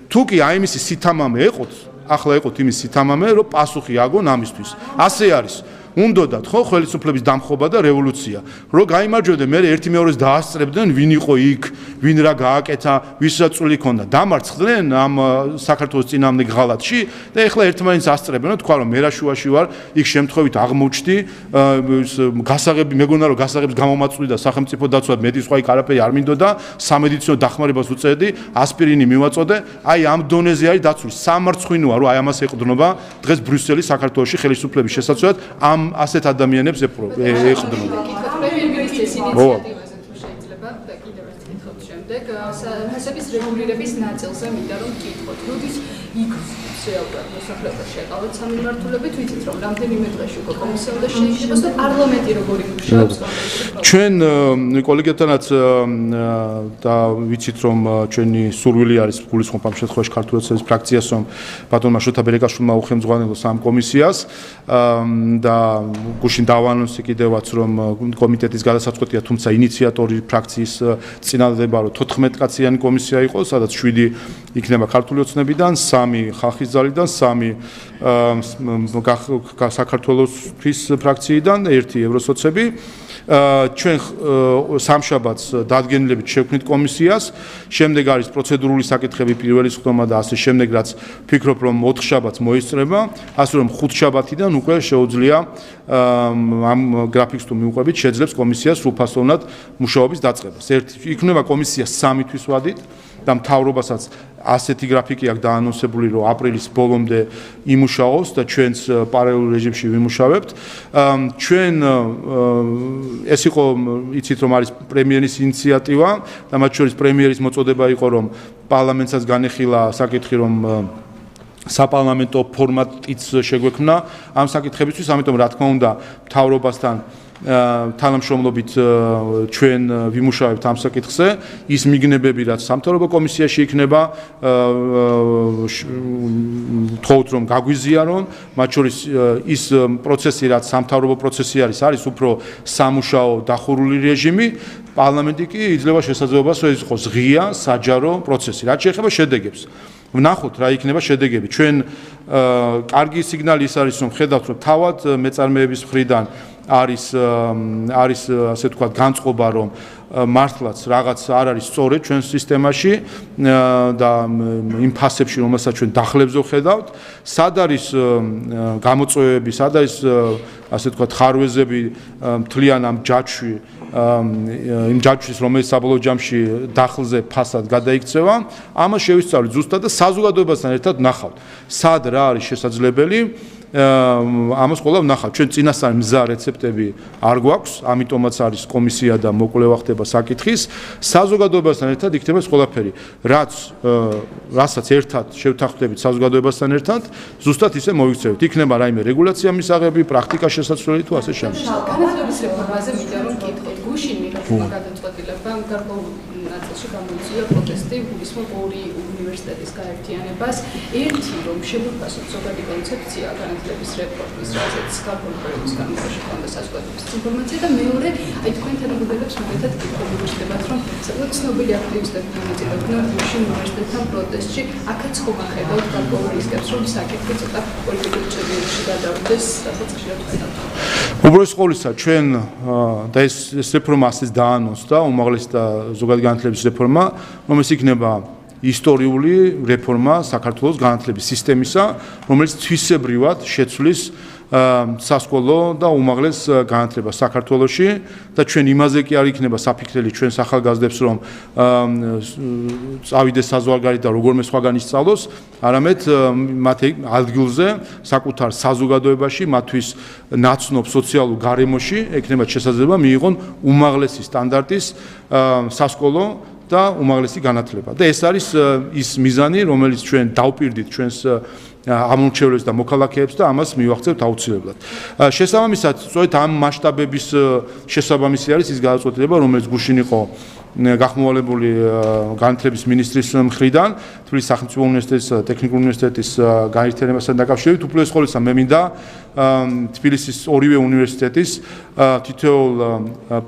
თუ კი აი მისი სითამამე ეყოთ, ახლა ეყოთ იმის სითამამე, რომ პასუხი აგონ ამისთვის. ასე არის. უნდათ ხო ხელისუფლების დამხობა და რევოლუცია. რომ გაიმარჯვებდნენ, მე ერთი მეორეს დაასწრებდნენ, ვინ იყო იქ, ვინ რა გააკეთა, ვისაც წვლილი ჰქონდა. დამარცხდნენ ამ საქართველოს წინააღმდეგ ღალატში და ეხლა ერთმანეთს ასწრებენ, რომ თქვა რომ მე რა შუაში ვარ, იქ შემთხვევით აღმოჩნდი, გასაღები, მეგონა რომ გასაღებს გამომაწვდი და სახელმწიფო დაცვად მეტი სხვა იქ არაფერი არ მინდოდა, სამედიცინო დახმარებას უწევდი, ასპირინი მივაწოდე, აი ამ დონეზე არის დაცული. სამარცხვინოა რომ აი ამას ეყრდნობა დღეს ბრიუსელი საქართველოში ხელისუფლების შესაძლებლად ამ ასეთ ადამიანებს ეყრდნობა. შემდეგ ფასების რეგულირების ნაწილზე მინდა რომ გითხოთ, როდის იქ რეალურად მოსახლეობას შეყავთ სამიმართულებით, ვიცით რომ რამდენიმე დღეში უკვე კომისია უნდა შეიქმნას და პარლამენტი როგორი მუშაობს. ჩვენ კოლეგებთანაც და ვიცით რომ ჩვენი სურვილი არის გულისხმობ ამ შემთხვევაში ქართული ოცნების ფრაქციას რომ ბატონმა შოთა ბერეკაშვილმა უხელმძღვანელოს ამ კომისიას და გუშინ დავანონსე კიდევაც რომ კომიტეტის გადასაწყვეტია, თუმცა ინიციატორი ფრაქციის წინადადება რომ 14 კაციანი კომისია იყოს, სადაც 7 იქნება ქართული ოცნებიდან, 3 ხალხის ძალიდან, 3 საქართველოსთვის ფრაქციიდან, 1 ევროსოცები. ჩვენ სამშაბათს დადგენილებით შევქმნით კომისიას, შემდეგ არის პროცედურული საკითხები, პირველი სხდომა და ასე შემდეგ, რაც ფიქრობ რომ 4 შაბათს მოისწრება, ასე რომ 5 შაბათიდან უკვე შეუძლია ამ გრაფიკს თუ მივუყვებით, შეძლებს კომისიას სრულფასოვნად მუშაობის დაწყებას. იქნება კომისია 3 თვის ვადით და მთავრობასაც ასეთი გრაფიკი აქვს დაანონსებული, რომ აპრილის ბოლომდე იმუშაოს და ჩვენც პარალელურ რეჟიმში ვიმუშავებთ. ჩვენ ეს იყო, იცით რომ არის პრემიერის ინიციატივა და მათ შორის პრემიერის მოწოდება იყო, რომ პარლამენტსაც განეხილა საკითხი, რომ საპარლამენტო ფორმატიც შეგვექმნა ამ საკითხებისთვის, ამიტომ რა თქმა უნდა მთავრობასთან თანამშრომლობით ჩვენ ვიმუშავებთ ამ საკითხზე. ის მიგნებები, რაც სამთავრობო კომისიაში იქნება, თხოვთ რომ გაგვიზიარონ, მათ შორის ის პროცესი, რაც სამთავრობო პროცესი არის უფრო სამუშაო დახურული რეჟიმი, პარლამენტი კი იძლევა შესაძლებლობას, რომ ეს იყოს ღია, საჯარო პროცესი. რაც შეეხება შედეგებს, ვნახოთ რა იქნება შედეგები. ჩვენ კარგი სიგნალი ის არის, რომ ხედავთ, რომ თავად მეწარმეების მხრიდან არის ასე ვთქვათ განწყობა, რომ მართლაც რაღაც არ არის სწორედ ჩვენ სისტემაში და იმ ფასებში, რომელსაც ჩვენ დახლებზე ვხედავთ, სად არის გამოწვევები, სად არის ასე ვთქვათ ხარვეზები მთლიან ამ ჯაჭვში, იმ ჯაჭვის, რომელიც საბოლოო ჯამში დახლზე ფასად გადაიქცევა, ამას შევისწავლით ზუსტად და საზოგადოებასთან ერთად ვნახავთ, სად რა არის შესაძლებელი. ამას ყველა ვნახავთ. ჩვენ წინასწარ მზა რეცეპტები არ გვაქვს, ამიტომაც არის კომისია და მოკვლევა ხდება საკითხის. საზოგადოებასთან ერთად იქნება ეს ყველაფერი, რასაც ერთად შევთანხმდებით საზოგადოებასთან ერთად, ზუსტად ისე მოვიქცევით. იქნება რაიმე რეგულაცია მისაღები, პრაქტიკა შესაძლებელი თუ ასე შემდეგ. განათლების რეფორმაზე მინდა რომ გითხოთ, გუშინ მიღებულმა გადაწყვეტილებამ გარკვეულ ნაწილში გამოიწვია პროტესტი გულისხმობ ორი უნივერსიტეტის გაერთიანებას. ერთი რომ შეგვიფასოთ ზოგადი კონცეფცია განათლების რეფორმის, რასაც გარკვეული განმავლობაში ჰქონდა საზოგადოების ინფორმაცია და მეორე, აი თქვენ თანამდებობებს მაგათად გითხებათ, რომ საკუთარ ცნობილი აქტივისტები მონაწილეობდნენ გუშინ უნივერსიტეტთან პროტესტში, აქაც ხომ ახედავთ გარკვეულ რისკებს, რომ საკითხი ცოტა პოლიტიკურ ჭრილში გადავიდეს, სადაც ხშირად ხედავთ. უბრალოდ ყოველისა ჩვენ და ეს რეფორმა ასეც დაანონსდა, უმაღლესი და ზოგადი განათლების რეფორმა, რომელიც იქნება ისტორიული რეფორმა საქართველოს განათლების სისტემისა, რომელიც თვისებრივად შეცვლის სასკოლო და უმაღლეს განათლებას საქართველოში და ჩვენ იმაზე კი არ იქნება საფიქრელი ჩვენს ახალგაზრდებს, რომ წავიდეს საზღვარგარეთ და როგორმე სხვაგან ისწავლოს, არამედ მათ ადგილზე საკუთარ საზოგადოებაში, მათთვის ნაცნობ სოციალურ გარემოში ექნებათ შესაძლებლობა მიიღონ უმაღლესი სტანდარტის სასკოლო და უმაღლესი განათლება. და ეს არის ის მიზანი, რომელიც ჩვენ დავპირდით ჩვენს ამომრჩევლებს და მოქალაქეებს და ამას მივახცევთ აუცილებლად. შესაბამისად, სწორედ ამ მასშტაბების შესაბამისი არის ის გადაწყვეტილება, რომელიც გუშინ იყო გახმოვალებული განათლების მინისტრის მხრიდან, თბილისის სახელმწიფო უნივერსიტეტის ტექნიკური უნივერსიტეტის გაერთიანებასთან დაკავშირებით. უპირველეს ყოვლისა მე მინდა თბილისის ორივე უნივერსიტეტის თითოეულ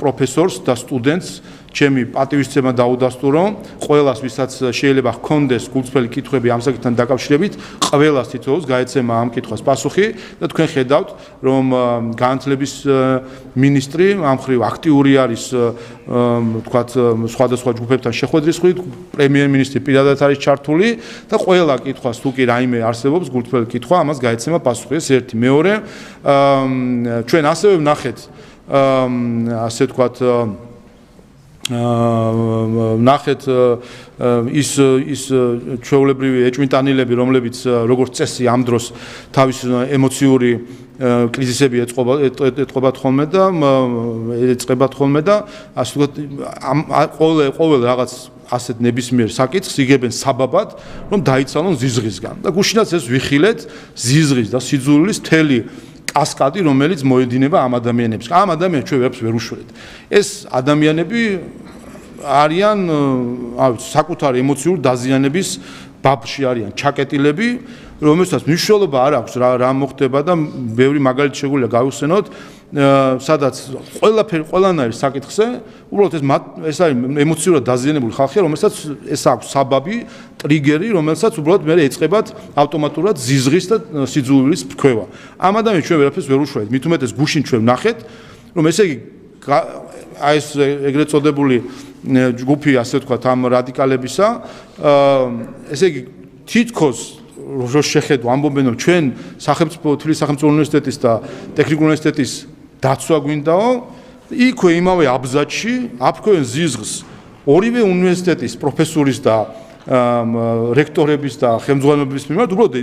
პროფესორს და სტუდენტს ჩემი პატივისცემა დაუდასტურო, ყველას ვისაც შეიძლება ჰქონდეს გულწრფელი კითხვები ამ საკითხთან დაკავშირებით, ყველას თითოეულს გაეცემა ამ კითხვას პასუხი და თქვენ ხედავთ, რომ განათლების მინისტრი ამ მხრივ აქტიური არის, თქვათ, სხვადასხვა ჯგუფებთან შეხვედრის ხვით, პრემიერ-მინისტრი პირადად არის ჩართული და ყველა კითხვას თუ კი რაიმე არსებობს გულწრფელი კითხვა, ამას გაეცემა პასუხი. ეს ერთი. მეორე, ჩვენ ასევე ვნახეთ, ასე ვთქვათ, ნახეთ ის ჩვეულებრივი ეჭვმიტანილები, რომლებიც როგორც წესი ამ დროს თავის ემოციური კრიზისები ეწყობათ ხოლმე და ეწყებათ ხოლმე და ასე ვთქვათ ყოველ რაღაც ასეთ ნებისმიერ საკითხს იგებენ საბაბად, რომ დაიცალონ ზიზღისგან. და გუშინაც ეს ვიხილეთ ზიზღის და სიძულვილის მთელი კასკადი, რომელიც მოედინება ამ ადამიანებს. ამ ადამიანებს ჩვენ ვერაფერს ვერ უშველეთ. ეს ადამიანები არიან, საკუთარი ემოციური დაზიანების ბაბში არიან ჩაკეტილები, რომელსაც მნიშვნელობა არ აქვს რა მოხდება და ბევრი მაგალითი შეგვიძლია გავიხსენოთ, სადაც ყველანაირ საკითხზე, უბრალოდ ეს არის ემოციურად დაზიანებული ხალხია, რომელსაც ეს აქვს საბაბი, ტრიგერი, რომელსაც უბრალოდ მე ეწყებათ ავტომატურად ზიზღის და სიძულვილის ფქვევა. ამ ადამიანებს ჩვენ ვერაფერს ვერ უშველეთ. მით უმეტეს გუშინ ჩვენ ვნახეთ, რომ ესე იგი აი ეს ეგრეთ წოდებული ჯგუფი, ასე ვთქვათ, ამ რადიკალებისა, ესე იგი თითქოს რო შეხედო ამბობენ, რომ ჩვენ თბილისის სახელმწიფო უნივერსიტეტის და ტექნიკური უნივერსიტეტის დაცვა გვინდაო, იქვე იმავე აბზაცში აფქვევენ ზიზღს ორივე უნივერსიტეტის პროფესორის და რექტორების და ხელმძღვანელობის მიმართ, უბრალოდ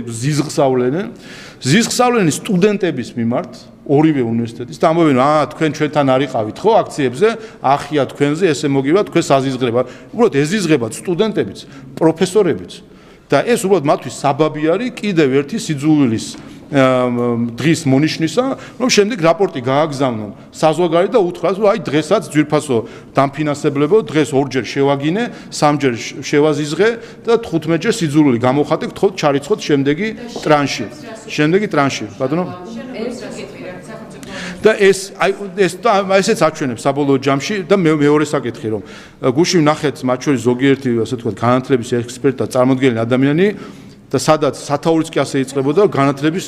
ზიზღს ავლენენ სტუდენტების მიმართ ორივე უნივერსიტეტის და ამბობენ, თქვენ ჩვენთან არიყავით ხო აქციებზე, ახია თქვენზე, ესე მოგივა, თქვენ საზიზღრება. უბრალოდ ეზიზღებათ სტუდენტებიც, პროფესორებიც და ეს უბრალოდ მათთვის საბაბი არის კიდევ ერთი სიძულვილის დღის მონიშნისა, რომ შემდეგ რაპორტი გააგზავნონ საზღვარგარეთ და უთხრათ, რომ აი დღესაც ძვირფასო დამფინანსებლებო, დღეს ორჯერ შევაგინე, სამჯერ შევაზიზღე და 15ჯერ სიძულვილი გამოვხატე, გთხოვთ ჩარიცხოთ შემდეგი ტრანში. ბატონო და ესეც აჩვენებს საბოლოო ჯამში და მეორე საკითხი რომ გუშინ ნახეთ მათ შორის ზოგიერთი ასე ვთქვათ განათლების ექსპერტი და წარმოდგენილი ადამიანი და სადაც სათაურიც კი ასე იწყებოდა განათლების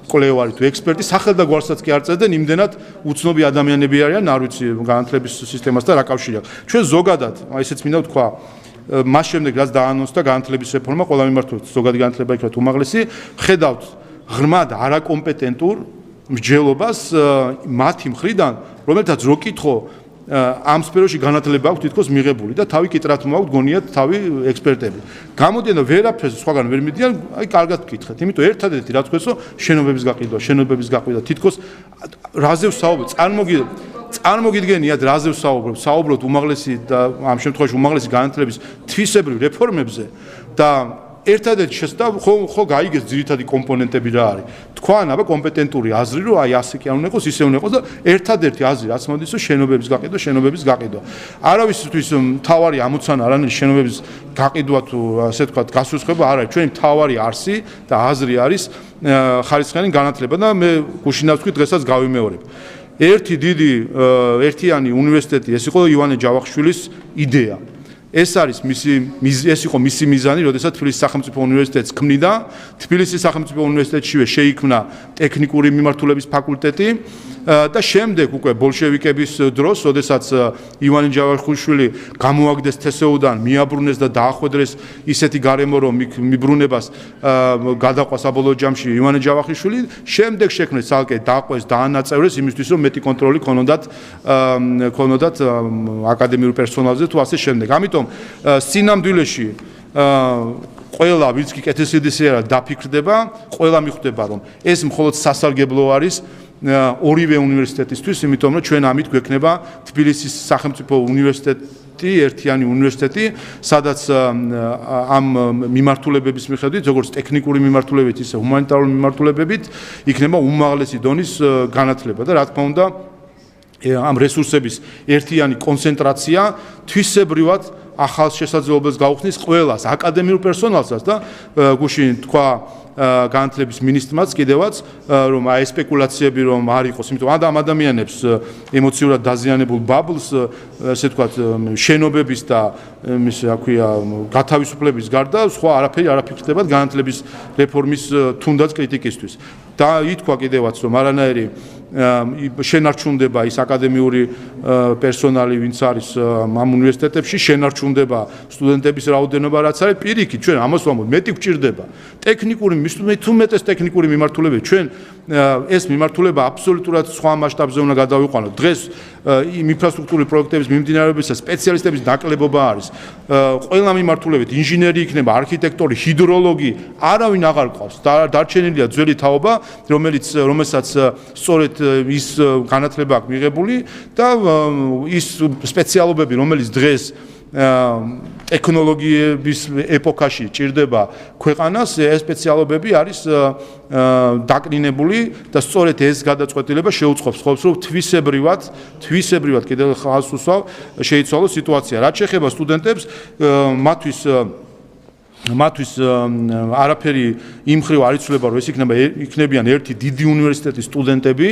კვლევარი თუ ექსპერტი სახელ და გვარსაც კი არ წერდნენ იმდენად უცნობი ადამიანები არიან არ ვიცი განათლების სისტემასთან რა კავშირი აქვს ჩვენ ზოგადად ესეც მინდა ვთქვა მას შემდეგ რაც დაანონსდა განათლების რეფორმა ყველა მიმართულებით ზოგადი განათლება იქნება უმაღლესი ხედავთ ღრმად არაკომპეტენტურ მსჯელობას მათი მხრიდან რომელთაც რო კითხო ამ სფეროში განათლება აქვს თითქოს მიღებული და თავი კიტრათ მოაქვს გონიათ თავი ექსპერტები. გამოდიან და ვერაფერს სხვაგან ვერ მიდიან, აი კარგად გკითხეთ. იმიტომ ერთადერთი რაც ხესო შენობების გაყიდვა. თითქოს რაზე ვსაუბრობ, წარმოგიდგენიათ რაზე ვსაუბრობ უმაღლესი და ამ შემთხვევაში უმაღლესი განათლების თვისებრივ რეფორმებზე და ერთადერთი შესწავლა ხო გაიგეს ძირითადი კომპონენტები რა არის. თქვან აბა კომპეტენტური აზრი რომ აი ასე კი არ უნდა იყოს, ისე უნდა იყოს და ერთადერთი აზრი რაც მოდის რომ შენობების გაყიდვა. არავისთვის მთავარი ამოცანა არ არის შენობების გაყიდვა თუ ასე ვთქვათ გასუსხება არ არის. ჩვენი მთავარი არსი და აზრი არის ხარისხიანი განათლება და მე გუშინ დავთქვი დღესაც გავიმეორებ. ერთი დიდი ერთიანი უნივერსიტეტი ეს იყო ივანე ჯავახიშვილის იდეა. ეს არის ეს იყო მისი მიზანი, როდესაც თბილისის სახელმწიფო უნივერსიტეტს ქმნიდა. თბილისის სახელმწიფო უნივერსიტეტშივე შეიქმნა ტექნიკური მიმართულების ფაკულტეტი და შემდეგ უკვე ბოლშევიკების დროს, როდესაც ივანე ჯავახიშვილი გამოაგდეს თსეუდან, მიაბრუნეს და დაახვედრეს ისეთი გარემო, რომ მიბრუნებას გადაყვა საბოლოო ჯამში ივანე ჯავახიშვილი, შემდეგ შექმნეს ცალკე დააყვეს, დაანაწევრეს იმისთვის, რომ მეტი კონტროლი ქონოდათ აკადემიურ პერსონალზე თუ ასე შემდეგ. ამიტომ სინამდვილეში ყველა ვინც კი კეთილსინდისი არა დაფიქრდება, ყველა მიხვდება რომ ეს მხოლოდ სასარგებლო არის ორივე უნივერსიტეტისთვის, იმიტომ რომ ჩვენ ამით გვექნება თბილისის სახელმწიფო უნივერსიტეტი, ერთიანი უნივერსიტეტი, სადაც ამ მიმართულებების მიხედვით, როგორც ტექნიკური მიმართულებებით, ისე ჰუმანიტარული მიმართულებებით იქნება უმაღლესი დონის განათლება და რა თქმა უნდა ამ რესურსების ერთიანი კონცენტრაცია თვისებრივად ახალ შესაძლებლობებს გაუხსნის ყველას, აკადემიურ პერსონალსაც და გუშინ თქვა განათლების მინისტრმაც კიდევაც რომ აი სპეკულაციები რომ არ იყოს, იმიტომ რომ ამ ადამიანებს ემოციურად დაზიანებულ ბაბლს, ესე ვთქვათ, შენობების და ის რა ქვია, გათავისუფლების გარდა სხვა არაფერი არ აფიქრდებათ განათლების რეფორმის თუნდაც კრიტიკისთვის. და ითქვა კიდევაც რომ არანაირი შენარჩუნდება ის აკადემიური პერსონალი, ვინც არის ამ უნივერსიტეტებში, შენარჩუნდება სტუდენტების რაოდენობა, რაც არის პირიქით, ჩვენ ამას ვამბობთ, მეტი გვჭირდება. ტექნიკური, თუ მეტეს ტექნიკური მიმართულებით, ჩვენ ეს მიმართულება აბსოლუტურად სხვა მასშტაბზე უნდა გადავიყვანოთ. დღეს იმ ინფრასტრუქტურული პროექტების მიმდინარეობისა სპეციალისტების ნაკლებობა არის. ყველა მიმართულებით ინჟინერი იქნება, არქიტექტორი, ჰიდროლოგი, არავინ აღარ ყავს. დარჩენილია ძველი თაობა, რომელსაც სწორედ ის განათლება აქვს მიღებული და ის სპეციალობები, რომელიც დღეს ტექნოლოგიების ეპოქაში ჭირდება ქვეყანას, ეს სპეციალობები არის დაკნინებული და სწორედ ეს გადაწყვეტილება შეუწყობს ხოლმე რომ თვისებრივად კიდევ ხალხს უსვავ შეიცვალოს სიტუაცია. რაც შეეხება სტუდენტებს, მათთვის არაფერი იმ ხრივ არ იცვლება, რომ ეს იქნებიან ერთი დიდი უნივერსიტეტის სტუდენტები,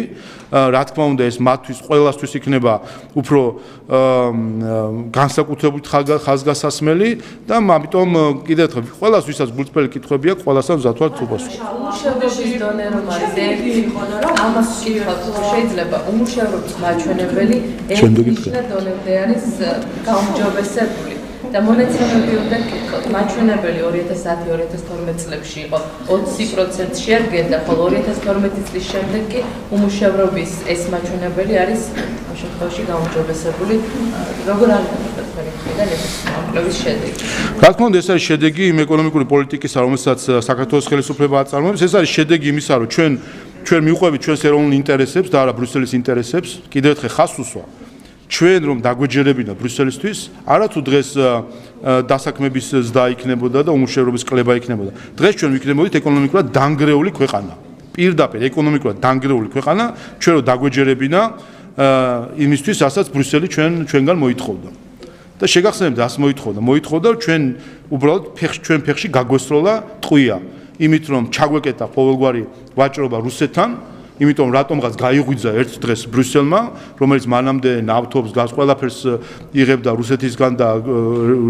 რა თქმა უნდა ეს მათთვის ყველასთვის იქნება უფრო განსაკუთრებული ხაზგასასმელი და ამიტომ კიდევ ერთხელ ყველას ვისაც გულწრფელი კითხვები აქვს, ყველასთან ვზათვართ უპასუხო. უმუშევრობის დონე რომ არის ერთი ამას შეიძლება უმუშევრობის მაჩვენებელი ერთი დონემდე არის გაუმჯობესებული. და მონაცემები უნდა გითხოთ. მაჩვენებელი 2010-2012 წლებში იყო 20% შეადგენდა, ხოლო 2012 წლის შემდეგ კი უმუშევრობის ეს მაჩვენებელი არის ამ შემთხვევაში გაუმჯობესებული. როგორ არის თქვენი მხრიდან ეს კვლევის შედეგი? რა თქმა უნდა, ეს არის შედეგი იმ ეკონომიკური პოლიტიკისა, რომელსაც საქართველოს ხელისუფლება აწარმოებს. ეს არის შედეგი იმისა, რომ ჩვენ მივყვებით ჩვენს ეროვნულ ინტერესებს და არა ბრიუსელის ინტერესებს. კიდევ ერთხელ ხაზს უსვა. ჩვენ რომ დაგვეჯერებინა ბრიუსელისთვის, არა თუ დღეს დასაქმების ზრდა იქნებოდა და უმუშევრობის კლება იქნებოდა. დღეს ჩვენ ვიქნებოდით ეკონომიკურად დანგრეული ქვეყანა. პირდაპირ ეკონომიკურად დანგრეული ქვეყანა, ჩვენ რომ დაგვეჯერებინა იმისთვის, რასაც ბრიუსელი ჩვენგან მოითხოვდა. და შეგახსენებთ, რას მოითხოვდა, ჩვენ უბრალოდ ჩვენ ფეხში გაგვესროლა ტყვია, იმით რომ ჩაგვეკეტა ყოველგვარი ვაჭრობა რუსეთთან, იმიტომ რატომღაც გაიღვიძა ერთ დღეს ბრიუსელმა, რომელიც მანამდე ნავთობს, გაზს ყველაფერს იღებდა რუსეთისგან და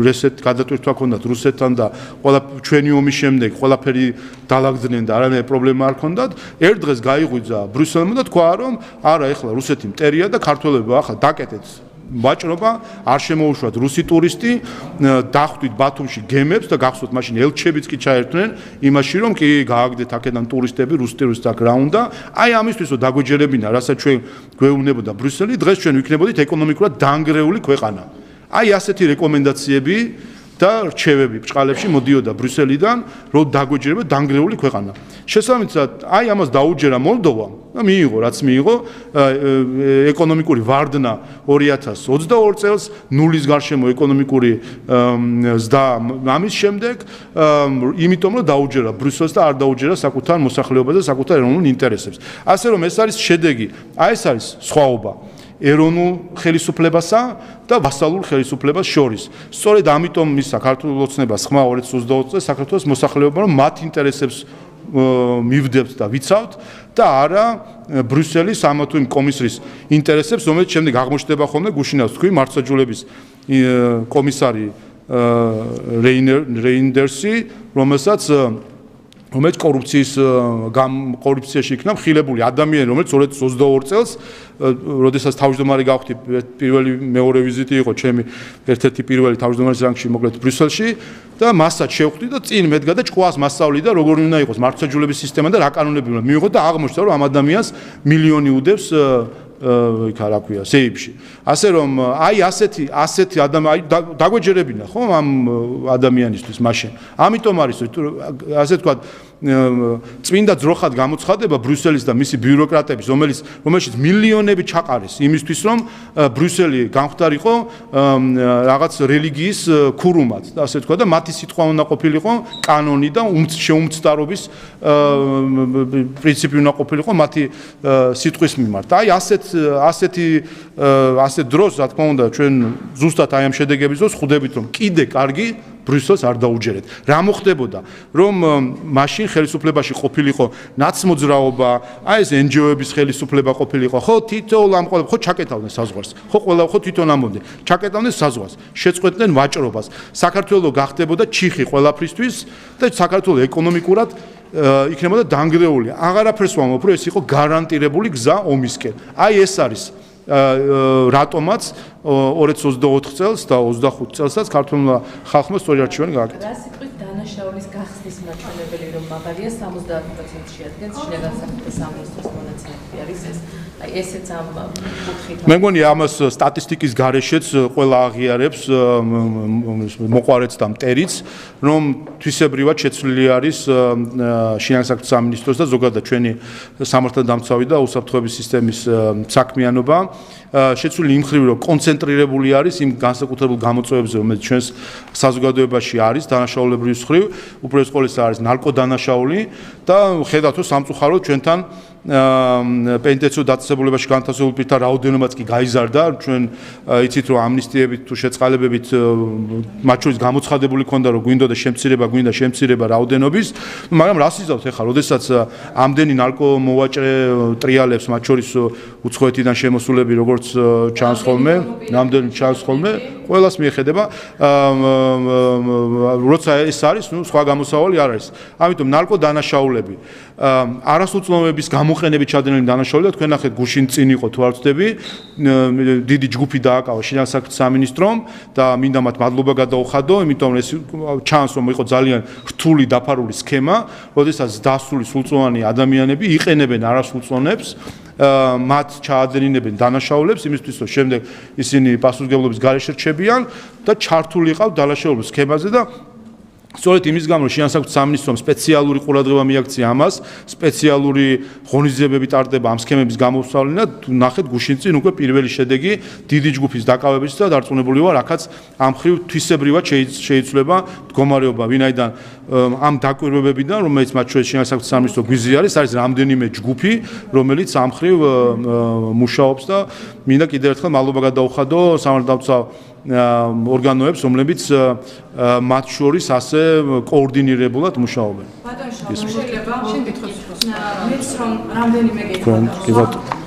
რესეთ გადატვირთვა ჰქონდათ რუსეთთან და ყველა ჩვენი ომის შემდეგ ყველაფერი დაალაგდნენ და არანაირი პრობლემა არ ჰქონდათ. ერთ დღეს გაიღვიძა ბრიუსელმა და თქვა, რომ არა, ეხლა რუსეთი მტერია და ქართველები ახლა დაკეტეთ ვაჭრობა, არ შემოუშვათ რუსი ტურისტი, დახვდით ბათუმში გემებს და გახსოვთ მაშინ ელჩებიც კი ჩაერთვნენ იმაში, რომ კი გააგდეთ აქედან ტურისტები, რუსი ტურისტი აქ რა უნდა. აი ამისთვის რომ დაგვეჯერებინა, რასაც ჩვენ გვეუბნებოდა ბრიუსელი, დღეს ჩვენ ვიქნებოდით ეკონომიკურად დანგრეული ქვეყანა. აი ასეთი რეკომენდაციები და რჩევები ბჭყალებში მოდიოდა ბრიუსელიდან, რომ დაგვეჯერება დანგრეული ქვეყანა. შესაბამისად, აი ამას დაუჯერა მოლდოვამ და მიიღო, რაც მიიღო, ეკონომიკური ვარდნა 2022 წელს, ნულის გარშემო ეკონომიკური ზრდა ამის შემდეგ, იმიტომ რომ დაუჯერა ბრიუსელს და არ დაუჯერა საკუთარ მოსახლეობას და საკუთარ ეროვნულ ინტერესებს. ასე რომ ეს არის შედეგი, აი ეს არის სხვაობა ეროვნულ ხელისუფლებასა და ვასალურ ხელისუფლებას შორის. სწორედ ამიტომ ის საქართველოს ოცნებას ხმა 2022 წელს საქართველოს მოსახლეობა რომ მათ ინტერესებს მივდებთ და ვიცავთ და არა ბრიუსელის ამა თუ იმ კომისრის ინტერესებს, რომელიც შემდეგ აღმოჩნდება ხოლმე გუშინავს თქვი მართლმსაჯულების კომისარი რეინდერსი, რომელიც კორუფციაში იქნა მხილებული ადამიანი, რომელიც 2022 წელს, როდესაც თავმჯდომარე გავხდი, პირველი მეორე ვიზიტი იყო ჩემი ერთ-ერთი პირველი თავმჯდომარის რანგში მოკლედ ბრიუსელში და მასაც შევხვდი და წინ მედგა და ჭკუას მასწავლიდა როგორ უნდა იყოს მართლმსაჯულების სისტემა და რა კანონები უნდა მივიღოთ და აღმოჩნდა რომ ამ ადამიანს მილიონი უდევს იქა რა ქვია სეიფში. ასე რომ აი ასეთი ადამიანი დაგვეჯერებინა ხო ამ ადამიანისთვის მაშინ. ამიტომ არის ასე თქვა წმინდა ძროხად გამოცხადება ბრიუსელის და მისი ბიუროკრატების, რომელშიც მილიონები ჩაყარეს იმისთვის, რომ ბრიუსელი გამختارიყო რაღაც რელიგიის ქურუმად, ასე თქვა და მათი სიტყვა უნდა ყოფილიყო კანონი და შეუმცდარობის პრინციპი უნდა ყოფილიყო მათი სიტყვის მიმართ. აი ასეთ დროს, რა თქმა უნდა, ჩვენ ზუსტად აი ამ შედეგების დროს ხვდებით, რომ კიდე კარგი ბრიუსელს არ დაუჯერეთ. რა მოხდებოდა, რომ მაშინ ხელისუფლებაში ყოფილიყო ნაცმოძრაობა, აი ეს NGO-ების ხელისუფლება ყოფილიყო, ხო თითოეულ ამ ყველაფერს ხო ჩაკეტავდნენ საზღვარს. ხო თვითონ ამბობდნენ, ჩაკეტავდნენ საზღვარს, შეწყვეტდნენ ვაჭრობას. საქართველოს გახდებოდა ჩიხი ყველაფრისთვის და საქართველოს ეკონომიკურად იქნებოდა დანგრეული. აღარაფერს ვამბობ, რომ ეს იყო გარანტირებული გზა ომისკენ. აი ეს არის რატომაც 2024 წელს და 25 წელსაც ქართულმა ხალხმა სწორი არჩევანი გააკეთა. რა სიტყვით დანაშაულის გახსნის მაჩვენებელი რომ მაგარია 70% შეადგენს შინაგან საქმეთა სამინისტროს მონაცემები არის ეს. აი ესეც ამ კუთხით. მე მგონი ამას სტატისტიკის გარეშეც ყველა აღიარებს მოყარեց და მტერიც, რომ თვისებრივად შეცვლილი არის შინაგან საქმეთა სამინისტროს და ზოგადად ჩვენი სამართალდამცავი და უსაფრთხოების სისტემის საქმიანობა. შეცვლილი იმ ხრივ რომ კონცენტრირებული არის იმ განსაკუთრებულ გამოწვევებზე, რომელიც ჩვენს საზოგადოებაში არის დანაშაულებრივი ხრივ, უპირველეს ყოვლისა არის ნარკოდანაშაული და ხედავთ რომ სამწუხაროდ ჩვენთან პენიტენციურ დაწესებულებაში განთავსებულ პირთა რაოდენობაც კი გაიზარდა. ჩვენ იცით რომ ამნისტიებით თუ შეწყალებებით მათ შორის გამოცხადებული ქონდა რომ გვინდოდა შემცირება რაოდენობის, მაგრამ რას იზავთ ახლა, როდესაც ამდენი ნარკომოვაჭრე ტრიალებს, მათ შორის უცხოეთიდან შემოსულები როგორც ჩანს ხოლმე, ნამდვილად ჩანს ხოლმე, ყველას მიეხედება როცა ეს არის სხვა გამოსავალი არ არის ამიტომ ნარკოდანაშაულები არასრულწლოვანების გამოყენებით ჩადენილი დანაშაული და თქვენ ნახეთ გუშინ წინ იყო თუ არ ვცდები დიდი ჯგუფი დააკავა შინაგან საქმეთა სამინისტრომ და მინდა მათ მადლობა გადაუხადო იმიტომ ეს ჩანს რომ იყო ძალიან რთული დაფარული სქემა როდესაც დასრული სრულწლოვანი ადამიანები იყენებენ არასრულწლოვანებს მათ ჩაადენინებენ დანაშაულებს იმისთვის რომ შემდეგ ისინი პასუხისმგებლობის გარეშე რჩებიან და ჩართული იყავთ დანაშაულების სქემაზე და სწორედ იმის გამო შინაგან საქმეთა სამინისტრომ სპეციალური ყურადღება მიაქცია ამას, სპეციალური ღონისძიებები ტარდება ამ სქემების გამოსავლენად, ნახეთ გუშინ წინ უკვე პირველი შედეგი დიდი ჯგუფის დაკავებისა და დარწმუნებული ვარ, აქაც ამ ხრივ თვისებრივად შეიცვლება მდგომარეობა, ვინაიდან ამ დაკვირვებებიდან, რომელიც მათ შორის შინაგან საქმეთა სამინისტრო გვიზი არის რამდენიმე ჯგუფი, რომელიც ამ ხრივ მუშაობს და მინდა კიდევ ერთხელ მადლობა გადაუხადო სამართალდამცავ ორგანოებს, რომლებიც მათ შორის ასე კოორდინირებულად მუშაობენ. ბატონო, შეიძლება მეც რომ რამდენიმე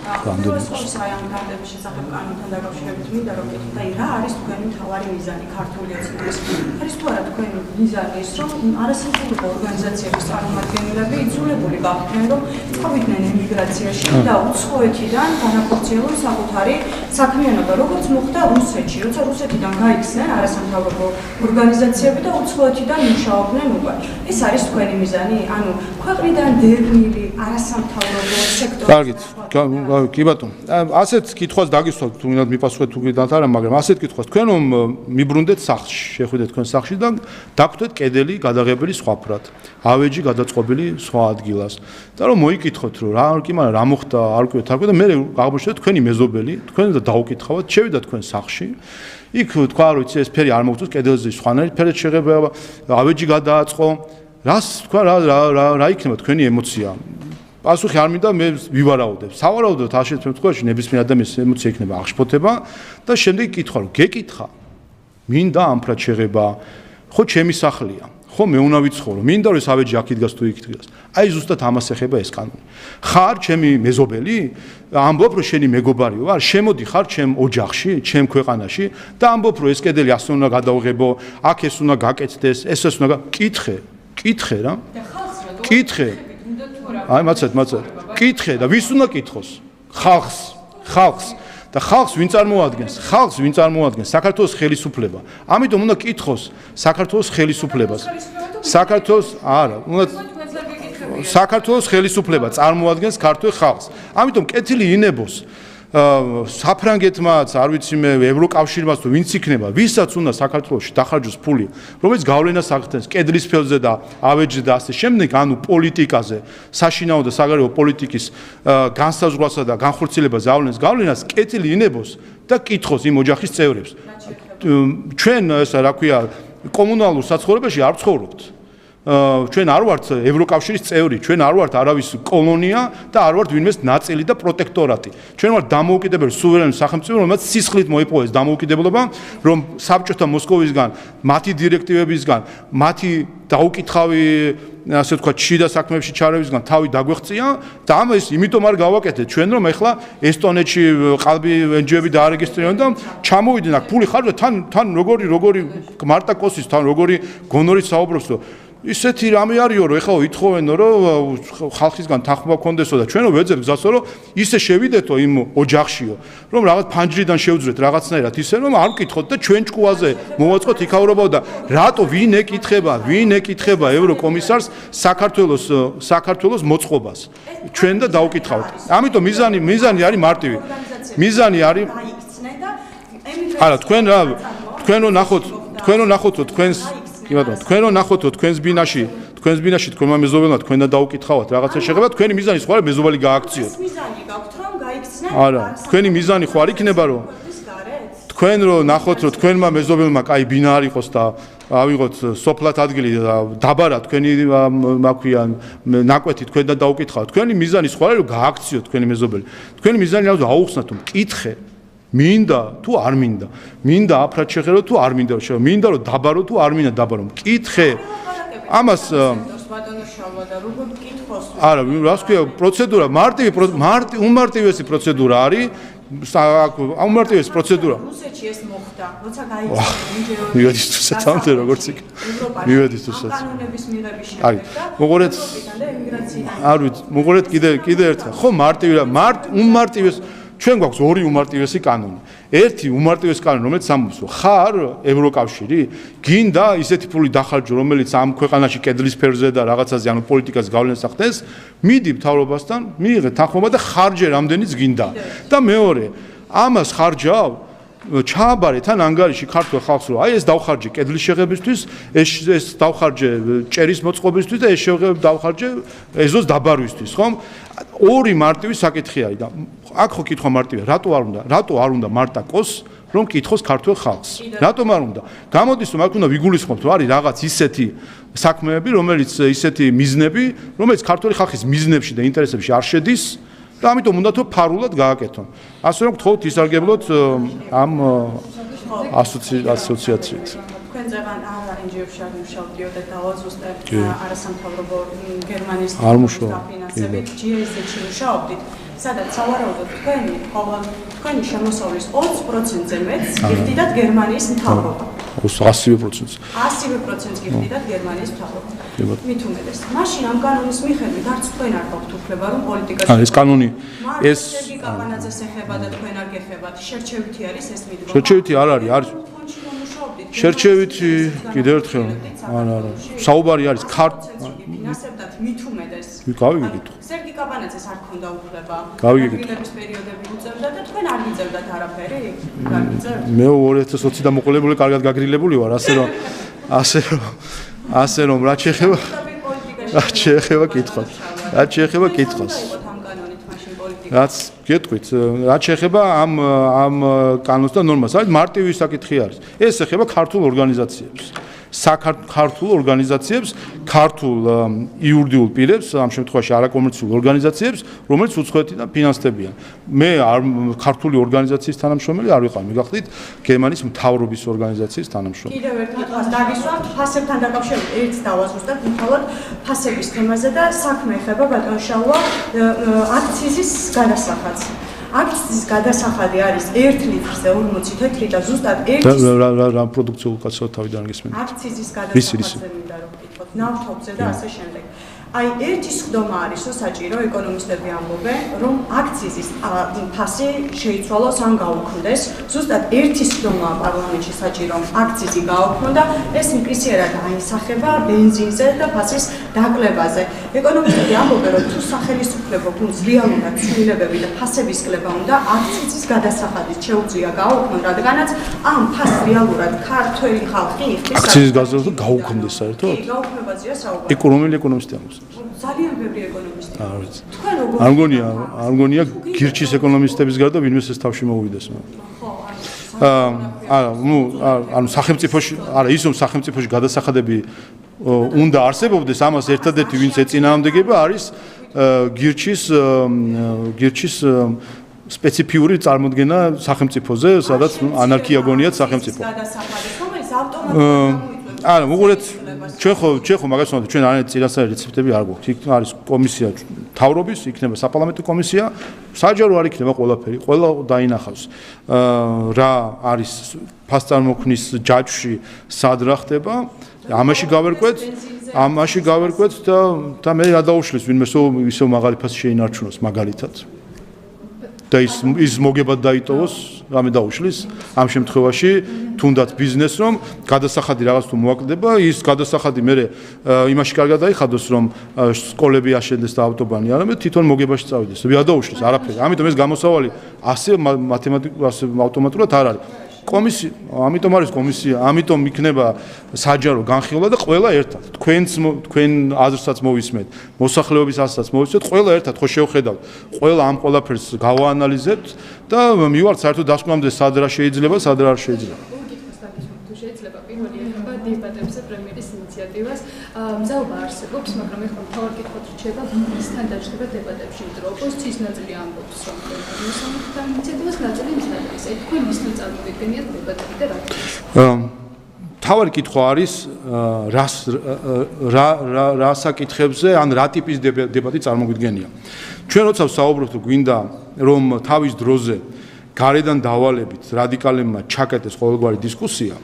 რამდენიმე ამ კანონების შესახებ კანონთან დაკავშირებით მინდა რომ გითხრათ, აი რა არის თქვენი მთავარი მიზანი ქართული ოცნების? არის თუ არა თქვენი მიზანი ის რომ არასამთავრობო ორგანიზაციების წარმომადგენლები იძულებული გახდნენ რომ წავიდნენ ემიგრაციაში და უცხოეთიდან განახორციელონ საკუთარი საქმიანობა, როგორც მოხდა რუსეთში, როცა რუსეთიდან გაიქცნენ არასამთავრობო ორგანიზაციები და უცხოეთიდან მუშაობდნენ უკვე. ეს არის თქვენი მიზანი? ანუ ქვეყნიდან დევნილი არასამთავრობო სექტორი. კარგით, კი ბატონო. ასეთ კითხვას დაგისვათ, თუ მინდათ მიპასუხოთ თუ კიდათ არა, მაგრამ ასეთ კითხვას თქვენ რომ მიბრუნდეთ სახლში, შეხვიდეთ თქვენ სახლში და დაგხვდეთ კედელი გადაღებილი სხვაფრად, ავეჯი გადაწყობილი სხვა ადგილას. და რომ მოიკითხოთ რომ რა კი მაგრამ რა მოხდა, არ ყვეთ, და მე აღმოჩნდა თქვენი მეზობელი, თქვენ და დაუკითხავთ, შევიდა თქვენ სახლში. იქ თქვა რომ იცი ეს ფერი არ მოგწონს, კედელზე სხვანაირი ფერად შეღება, ავეჯი გადააწყო. რას თქვა რა იქნება თქვენი ემოცია? პასუხი არ მინდა მე ვივარაუდებ. სავარაუდოდ ასეთ შემთხვევაში ნებისმიერ ადამიანის ემოცია იქნება აღშფოთება და შემდეგ კითხვა რომ გეკითხა მინდა ამფრად შეღება ხო ჩემი სახლია ხო მე უნდა ვიცხოვრო მინდა რომ ეს ავეჯი აქ იდგას თუ იქ იდგას აი ზუსტად ამას ეხება ეს კანონი ხარ ჩემი მეზობელი ამბობ რომ შენი მეგობარი ვარ შემოდი ხარ ჩემ ოჯახში ჩემ ქვეყანაში და ამბობ რომ ეს კედელი ასე უნდა გადავღებო აქ ეს უნდა გაკეთდეს ეს უნდა კითხე რა კითხე აი მაცეთ კითხე და ვის უნდა კითხოს ხალხს და ხალხს ვინ წარმოადგენს საქართველოს ხელისუფლება ამიტომ უნდა კითხოს საქართველოს ხელისუფლებას საქართველოს ხელისუფლება წარმოადგენს ქართულ ხალხს ამიტომ კეთილი ინებოს საფრანგეთმაც არ ვიცი მე ევროკავშირმაც თუ ვინც იქნება ვისაც უნდა საქართველოში დახარჯოს ფული რომელიც გავლენას ახდენს კედლის ფელზე და ავეჯზე და ასე შემდეგ ანუ პოლიტიკაზე საშინაო და საგარეო პოლიტიკის განსაზღვრასა და განხორციელებაზე გავლენას კეთილი ინებოს და კითხოს იმ ოჯახის წევრებს ჩვენ ესა რა ქვია კომუნალურ საცხოვრებაში არ ცხოვრობთ ჩვენ არ ვართ ევროკავშირის წევრი, ჩვენ არ ვართ არავის კოლონია და არ ვართ ვინმეს ნაწილი და პროტექტორატი. ჩვენ ვართ დამოუკიდებელი სუვერენი სახელმწიფო, რომელიც სისხლით მოიპოვეს დამოუკიდებლობა, რომ საბჭოთა მოსკოვისგან, მათი დირექტივებისგან, მათი დაუკითხავი ასე თქვა შიდა საქმეებში ჩარევისგან თავი დაგვეღწია და ამას იმიტომ არ გავაკეთეთ ჩვენ რომ ეხლა ესტონეთში ყალბი ენჯიოები დაარეგისტრირონ და ჩამოვიდნენ აქ ფული ხარჯვა თან როგორი მარტა კოსის თან როგორი გონორით საუბრობს ისეთი რამე არისო რომ ეხლა ითხოვენო რომ ხალხისგან თანხმობა გქონდესო და ჩვენო ვეძებ გზასო რომ ისე შევიდეთო იმ ოჯახშიო რომ რაღაც ფანჯრიდან შევძვრეთ რაღაცნაირად ისე რომ არ ვკითხოთ და ჩვენ ჭკუაზე მოვაწყოთ იქაურობა და რატო ვინ ეკითხება ევროკომისარს საქართველოს მოწყობას ჩვენ და დაუკითხავთ ამიტომ მიზანი არის მარტივი მიზანი არის არა თქვენ რო ნახოთ თქვენს კი ბატონო თქვენ რო ნახოთო თქვენს ბინაში თქვენმა მეზობელმა თქვენ და დაუკითხავთ რაღაცა შეგება თქვენი მიზანი სხვა მეზობელი გააქციოთ მიზანი გაქვთ რომ გაიქცნენ არა თქვენი მიზანი ხო არ იქნება რომ თქვენ რო ნახოთ რომ თქვენმა მეზობელმა კაი ბინა არ იყოს და ავიღოთ სოფლად ადგილი და დაბარა თქვენი მაქვია ნაკვეთი თქვენ და დაუკითხავთ თქვენი მიზანი სხვა რომ გააქციოთ თქვენი მეზობელი თქვენი მიზანი რა აუხსნათ რომ კითხე მინდა თუ არ მინდა აფრად შეღერო თუ არ მინდა რომ მინდა რომ დაბარო თუ არ მინდა დაბარო კითხე ამას არა რას ქვია პროცედურა უმარტივესი პროცედურა არის აუმარტივეს პროცედურა. რუსეთში ეს მოხდა, როცა გაიწია ინჟინერი. მივედი თუსაც ამთე როგორც იქ. მივედი თუსაც. კანონების მიღების შემდეგ აი, მოყურეთ. არ ვიცი, მოყურეთ კიდე ერთხელ. ხო მარტივია, უმარტივეს ჩვენ გვაქვს ორი უმარტივესი კანონი. ერთი უმარტივესი კანონი, რომელიც ამბობს, ხარ ევროკავშირი, გინდა ისეთი ფული დახარჯო, რომელიც ამ ქვეყანაში კედლის ფერზე და რაღაცაზე, ანუ პოლიტიკას გავლენას ახდენს, მიდი მთავრობასთან, მიიღე თანხმობა და ხარჯე რამდენიც გინდა. და მეორე, ამას ხარჯავ ჩააბარე თან ანგარიში ქართულ ხალხს, რომ აი ეს დავხარჯე კედლის შეღებისთვის, ეს დავხარჯე ჭერის მოწყობისთვის და ეს დავხარჯე ეზოს დაბარვისთვის, ხომ? ორი მარტივი საკითხი არის და აქ ხო კითხვა მარტივია, რატო არ უნდა მარტაკოს, რომ კითხოს ქართულ ხალხს? რატომ არ უნდა? გამოდის რომ აქ უნდა ვიგულისხმობთ, რომ არის რაღაც ისეთი საქმეები, რომელიც ისეთი მიზნები, რომელიც ქართული ხალხის მიზნებში და ინტერესებში არ შედის და ამიტომ უნდა თო ფარულად გააკეთონ. ასე რომ გთხოვთ ისარგებლოთ ამ ასოციაციით. თქვენ ზევან NGO-ში არ მუშაობდიო და დავაზუსტებთ არასამთავრობო გერმანიის დაფინანსებით GIZ-ში მუშაობდით, სადაც სავარაუდოდ თქვენი შემოსავლის 20%-ზე მეტს გიხდიდათ გერმანიის მთავრობა. 100%. 100% გიხდიდათ გერმანიის მთავრობა. მით უმეტეს. მაშინ ამ კანონის მიხედვით არც თქვენ არ გაქვთ უფლება რომ პოლიტიკაში ეს კანონი ეს კაპანაძეს ეხება და თქვენ არ გეხებათ. შერჩევითი არის ეს მიდრომა. შერჩევითი არ არის. შერჩევითი კიდევ ერთხელ არა. საუბარი არის ფინანსებდათ მით უმეტეს. გავიგეთ. სერგი კაპანაძეს არ ქონდა უფლება. გავიგეთ. გრილების პერიოდები უწევდა და თქვენ არ გიძებდათ არაფერი? გაგიძებთ? მე 2020 დამოყოლებული კარგად გაგრილებული ვარ, ასე რომ რაც შეეხება კითხვას. რაც გეტყვით, რაც შეეხება ამ კანონს და ნორმას, არის მარტივი საკითხი არის. ეს ეხება ქართულ ორგანიზაციებს. ქართულ ორგანიზაციებს, ქართულ იურიდიულ პირებს, ამ შემთხვევაში არაკომერციულ ორგანიზაციებს, რომელიც უცხოეთიდან ფინანსდებიან. მე ქართული ორგანიზაციის თანამშრომელი არ ვიყავ, მიგახდით, გერმანიის მთავრობის ორგანიზაციის თანამშრომელი. კიდევ ერთხელ დაგისვამთ ფასებთან დაკავშირებით ერთს დავაზუსტებ, მხოლოდ ფასების თემაზე და საქმე ეხება ბატონ შალვა აქციზის გადასახადს. აქციის გადასახადი არის 1 litrზე 40 თეთრი და ზუსტად 1 რა პროდუქციულ კაცო თავიდან გესმენთ. აქციის გადასახადზე მინდა რომ ვკითხოთ, ნავთობზე და ასე შემდეგ. აი ერთი სხდომა არის, რომ საჭირო ეკონომისტები ამბობენ, რომ აქციის ფასი შეიცვალოს ან გაუქმდეს. ზუსტად ერთი სხდომაა პარლამენტში საჭირო, რომ აქციზი გაუქმო და ეს იმპლიცირად აისახება ბენზინზე და ფასის დაკლებაზე. ეკონომისტები ამბობენ, რომ თუ სახელმწიფო გუნდს რეალურად ცვლილებები და ფასების კლება უნდა, აქციის გადასახადით შეუძლია გაუქმონ, რადგანაც ამ ფასს რეალურად ქართველი ხალხი იხდის. აქციის გადასახადი გაუქმდეს საერთოდ? კი, გაუქმებაზეა საუბარი. ეკონომისტი ამბობს. ძალიან ბევრი ეკონომისტი. არ ვიცი. თქვენ როგორ არ მგონია გირჩის ეკონომისტების გარდა ვინმეს ეს თავში მოუვიდეს. ანუ სახელმწიფოში, არა ის რომ სახელმწიფოში გადასახადები უნდა არსებობდეს, ამას ერთადერთი ვინც ეწინააღმდეგება არის გირჩის სპეციფიური წარმოდგენა სახელმწიფოზე, სადაც ანარქია გონიათ სახელმწიფო. არა, მოყურეთ, ჩვენ ხო მაგას ვთქვით, ჩვენ არანაირი წინასწარი რეცეპტები არ გვაქვს. იქ არის კომისია თავრობის, იქნება საპარლამენტო კომისია, საჯარო არ იქნება ყველაფერი, ყველა დაინახავს. რა არის ფასწარმოქმნის ჯაჭვში, სად რა ხდება, ამაში გავერკვეთ და მე რა დაუშლის ვინმე ისევ მაღალი ფასი შეინარჩუნოს მაგალითად. და ის მოგებად დაიტოვოს, რამე დაუშლის, ამ შემთხვევაში თუნდაც ბიზნეს რომ გადასახადი რაღაც თუ მოაკლდება, ის გადასახადი მე იმაში კარგად დაიხადოს რომ სკოლები აშენდეს და ავტობანი, არამედ თვითონ მოგებაში წავიდეს. ვიღა დაუშლის არაფერი. ამიტომ ეს გამოსავალი ასე ავტომატურად არ არის. კომისია, ამიტომ არის კომისია, ამიტომ იქნება საჯარო განხილვა და ყველა ერთად. თქვენ აზრსაც მოვისმენთ, მოსახლეობის აზრსაც მოვისმენთ, ყველა ერთად ხო შევხედავთ. ყველა ამ ყველაფერს გავაანალიზებთ და მივართ საერთოდ დასკვნამდე სად რა შეიძლება, სად რა არ შეიძლება. შეიძლება პირველი ეხება დებატებზე პრემიერის ინიციატივას. მზაობა არსებობს, მაგრამ ეხლა თავად კითხვა რჩება, ისთან დაჭდება დებატებში, იმიტომ რომ ოპოზიციის ნაწილი ამბობს, რომ მოსამართლე ინიციატივას ნაწილი მზადებს. თქვენ ისთან წარმოგიდგენიათ დებატები და რა თქმა თავარი კითხვა არის რა საკითხებზე ან რა ტიპის დებატი წარმოგვიდგენია. ჩვენ როცა ვსაუბრობთ, გვინდა რომ თავის დროზე გარედან დავალებით რადიკალებმა ჩაკეტეს ყოველგვარი დისკუსია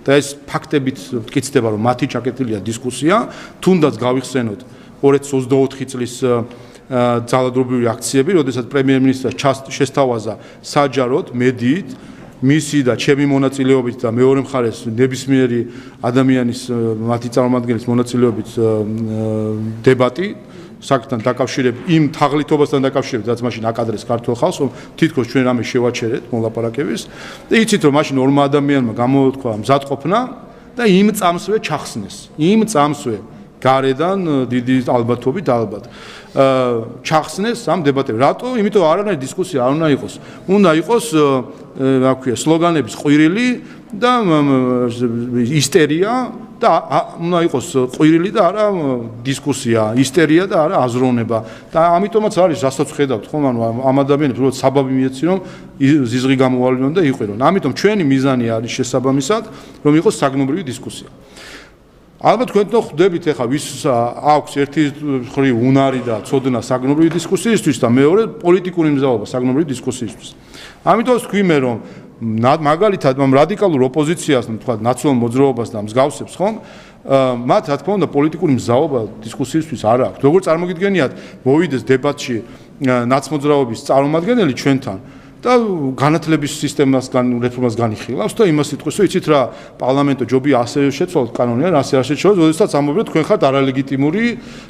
და ეს ფაქტებით მტკიცდება, რომ მათი ჩაკეტილია დისკუსია, თუნდაც გავიხსენოთ 2024 წლის ძალადობრივი აქციები, როდესაც პრემიერ-მინისტრს შესთავაზა საჯაროდ მედიით მისი და ჩემი მონაწილეობით და მეორე მხარეს ნებისმიერი ადამიანის მათი წარმომადგენლის მონაწილეობით დებატი საკითხთან დაკავშირებით, იმ თაღლითობასთან დაკავშირებით, რაც მაშინ აკადრეს ქართულ ხალხს, რომ თითქოს ჩვენ რამე შევაჩერეთ მოლაპარაკების და იცით, რომ მაშინ ორმა ადამიანმა გამოთქვა მზადყოფნა და იმ წამსვე ჩახსნეს. იმ წამსვე გარედან დიდი ალბათობით ალბათ ჩახსნეს ამ დებატებს. რატო? იმიტომ არანაირი დისკუსია არ უნდა იყოს. უნდა იყოს, რა ქვია, სლოგანების ყვირილი და ისტერია და უნდა იყოს ყვირილი და არა დისკუსია, ისტერია და არა აზროვნება. და ამიტომაც არის, რასაც ხედავთ, ხომ, ამ ადამიანებს უბრალოდ საბაბი მიეცი, რომ ზიზღი გამოვალონ და იყვირონ. ამიტომ ჩვენი მიზანი არის შესაბამისად, რომ იყოს საგნობრივი დისკუსია. ალბათ თქვენ ხვდებით ახლა ვის აქვს ერთი მხრივ უნარი და ცოდნა საგნობრივი დისკუსიისთვის და მეორე პოლიტიკური მზაობა საგნობრივი დისკუსიისთვის. ამიტომ ვთქვი მე რომ მაგალითად ამ რადიკალურ ოპოზიციას, თქვა ნაციონალურ მოძრაობას და მსგავსებს ხომ, მათ რა თქმა უნდა პოლიტიკური მზაობა დისკუსიისთვის არ აქვს. როგორ წარმოგიდგენიათ, მოვიდეს დებატში ნაცმოძრაობის წარმომადგენელი ჩვენთან და განათლების სისტემას რეფორმას განიხილავს და იმას იტყვის, რომ იცით რა, პარლამენტო ჯობია ასე შეცვალოთ კანონია, ასე არ შეცვალოთ, როდესაც ამბობენ თქვენ ხართ არალეგიტიმური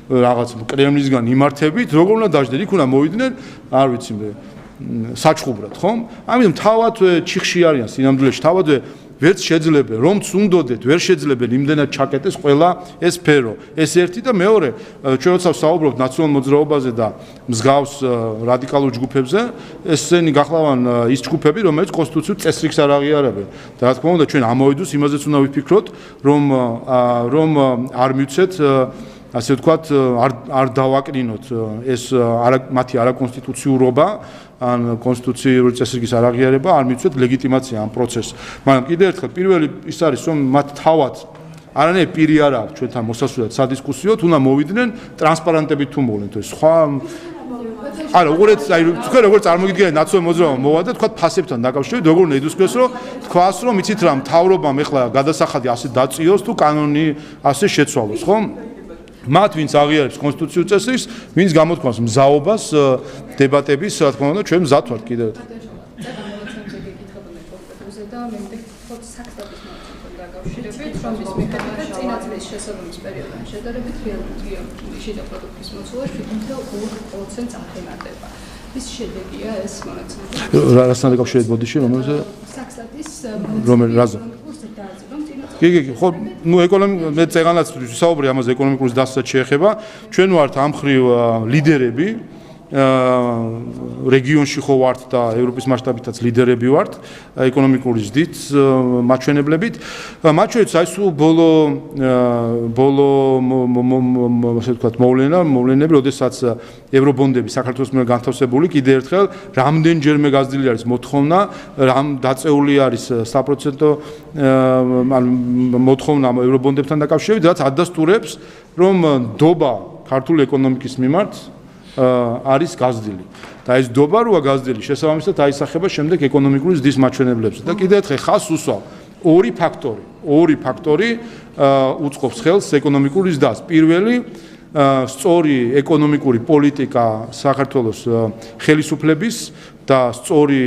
რაღაც კრემლისგან იმართებით, როგორ უნდა დაждდეთ, იქ უნდა მოვიდნენ, არ ვიცი მე, საჩხუბრად, ხომ? ამიტომ თავად ჩიხში არიან სინამდვილეში, თავად ვერც შეძლებენ, რომც უნდოდეთ, ვერ შეძლებენ იმდენად ჩაკეტეს ყველა ეს სფერო. ეს ერთი და მეორე, ჩვენ როცა ვსაუბრობთ ნაციონალურ მოძრაობაზე და მსგავს რადიკალურ ჯგუფებზე, ესენი გახლავან ის ჯგუფები, რომელიც კონსტიტუციურ წესრიგს არ აღიარებენ. და რა თქმა უნდა, ჩვენ ამოვიდოს იმაზეც უნდა ვიფიქროთ, რომ არ მივცეთ ასე ვთქვათ, არ დავაკნინოთ ეს მათი არაკონსტიტუციურობა ან კონსტიტუციური წესრიგის არაღიარება, არ მივცეთ ლეგიტიმაცია ამ პროცესს. მაგრამ კიდევ ერთხელ პირველი ის არის, რომ მათ თავად არანაირი პირი არ აქვს ჩვენთან მოსასვლელად სადისკუსიოდ, უნდა მოვიდნენ ტრანსპარენტებით თუ მოვლენთ. სხვა არა, უყურეთ, აი თქვენ როგორ წარმოგიდგენთ ნაციონალურ მოძრაობა მოვა და თქვა ფასებთან დაკავშირებით, როგორ უნდა იდუსკრეს, რომ თქვას, რომ იცით რა, მთავრობამ ეხლა გადასახადი ასე დაწიოს თუ კანონი ასე შეცვალოს, ხო? მათ ვინც აღიარებს კონსტიტუციურ წესრიგს, ვინც გამოთქვამს მზაობას დებატების, რა თქმა უნდა, ჩვენ მზად ვართ კიდევ. წინაწლის შესაბამის პერიოდთან შედარებით რეალური შიდა პროდუქტის მოცულა 7.2% აღემატება. ის შედეგია ეს მონაცემები. რასთან დაკავშირებით ბოდიში, რომელზე საქსტატის რაზე? კი, ხო, ნუ მე წეგანაც ვისაუბრე ამაზე ეკონომიკური დასაწყისად შეეხება. ჩვენ ვართ ამ მხრივ ლიდერები რეგიონში ხო ვართ და ევროპის მასშტაბითაც ლიდერები ვართ ეკონომიკური ზრდით მაჩვენებლებით. მათ შორის აი სულ ბოლო ასე ვთქვათ მოვლენები, როდესაც ევრობონდები საქართველოს მიერ განთავსებული, კიდევ ერთხელ რამდენჯერმე გაზრდილი არის მოთხოვნა, დაწეული არის საპროცენტო მოთხოვნა ევრობონდებთან დაკავშირებით, რაც ადასტურებს, რომ ნდობა ქართული ეკონომიკის მიმართ არის გაზრდილი. და ეს ნდობა როა გაზრდილი, შესაბამისად აისახება შემდეგ ეკონომიკური ზრდის მაჩვენებლებზე. და კიდევ ერთხელ ხას უსვამ ორი ფაქტორი უწყობს ხელს ეკონომიკური ზრდას. პირველი სწორი ეკონომიკური პოლიტიკა საქართველოს ხელისუფლების და სწორი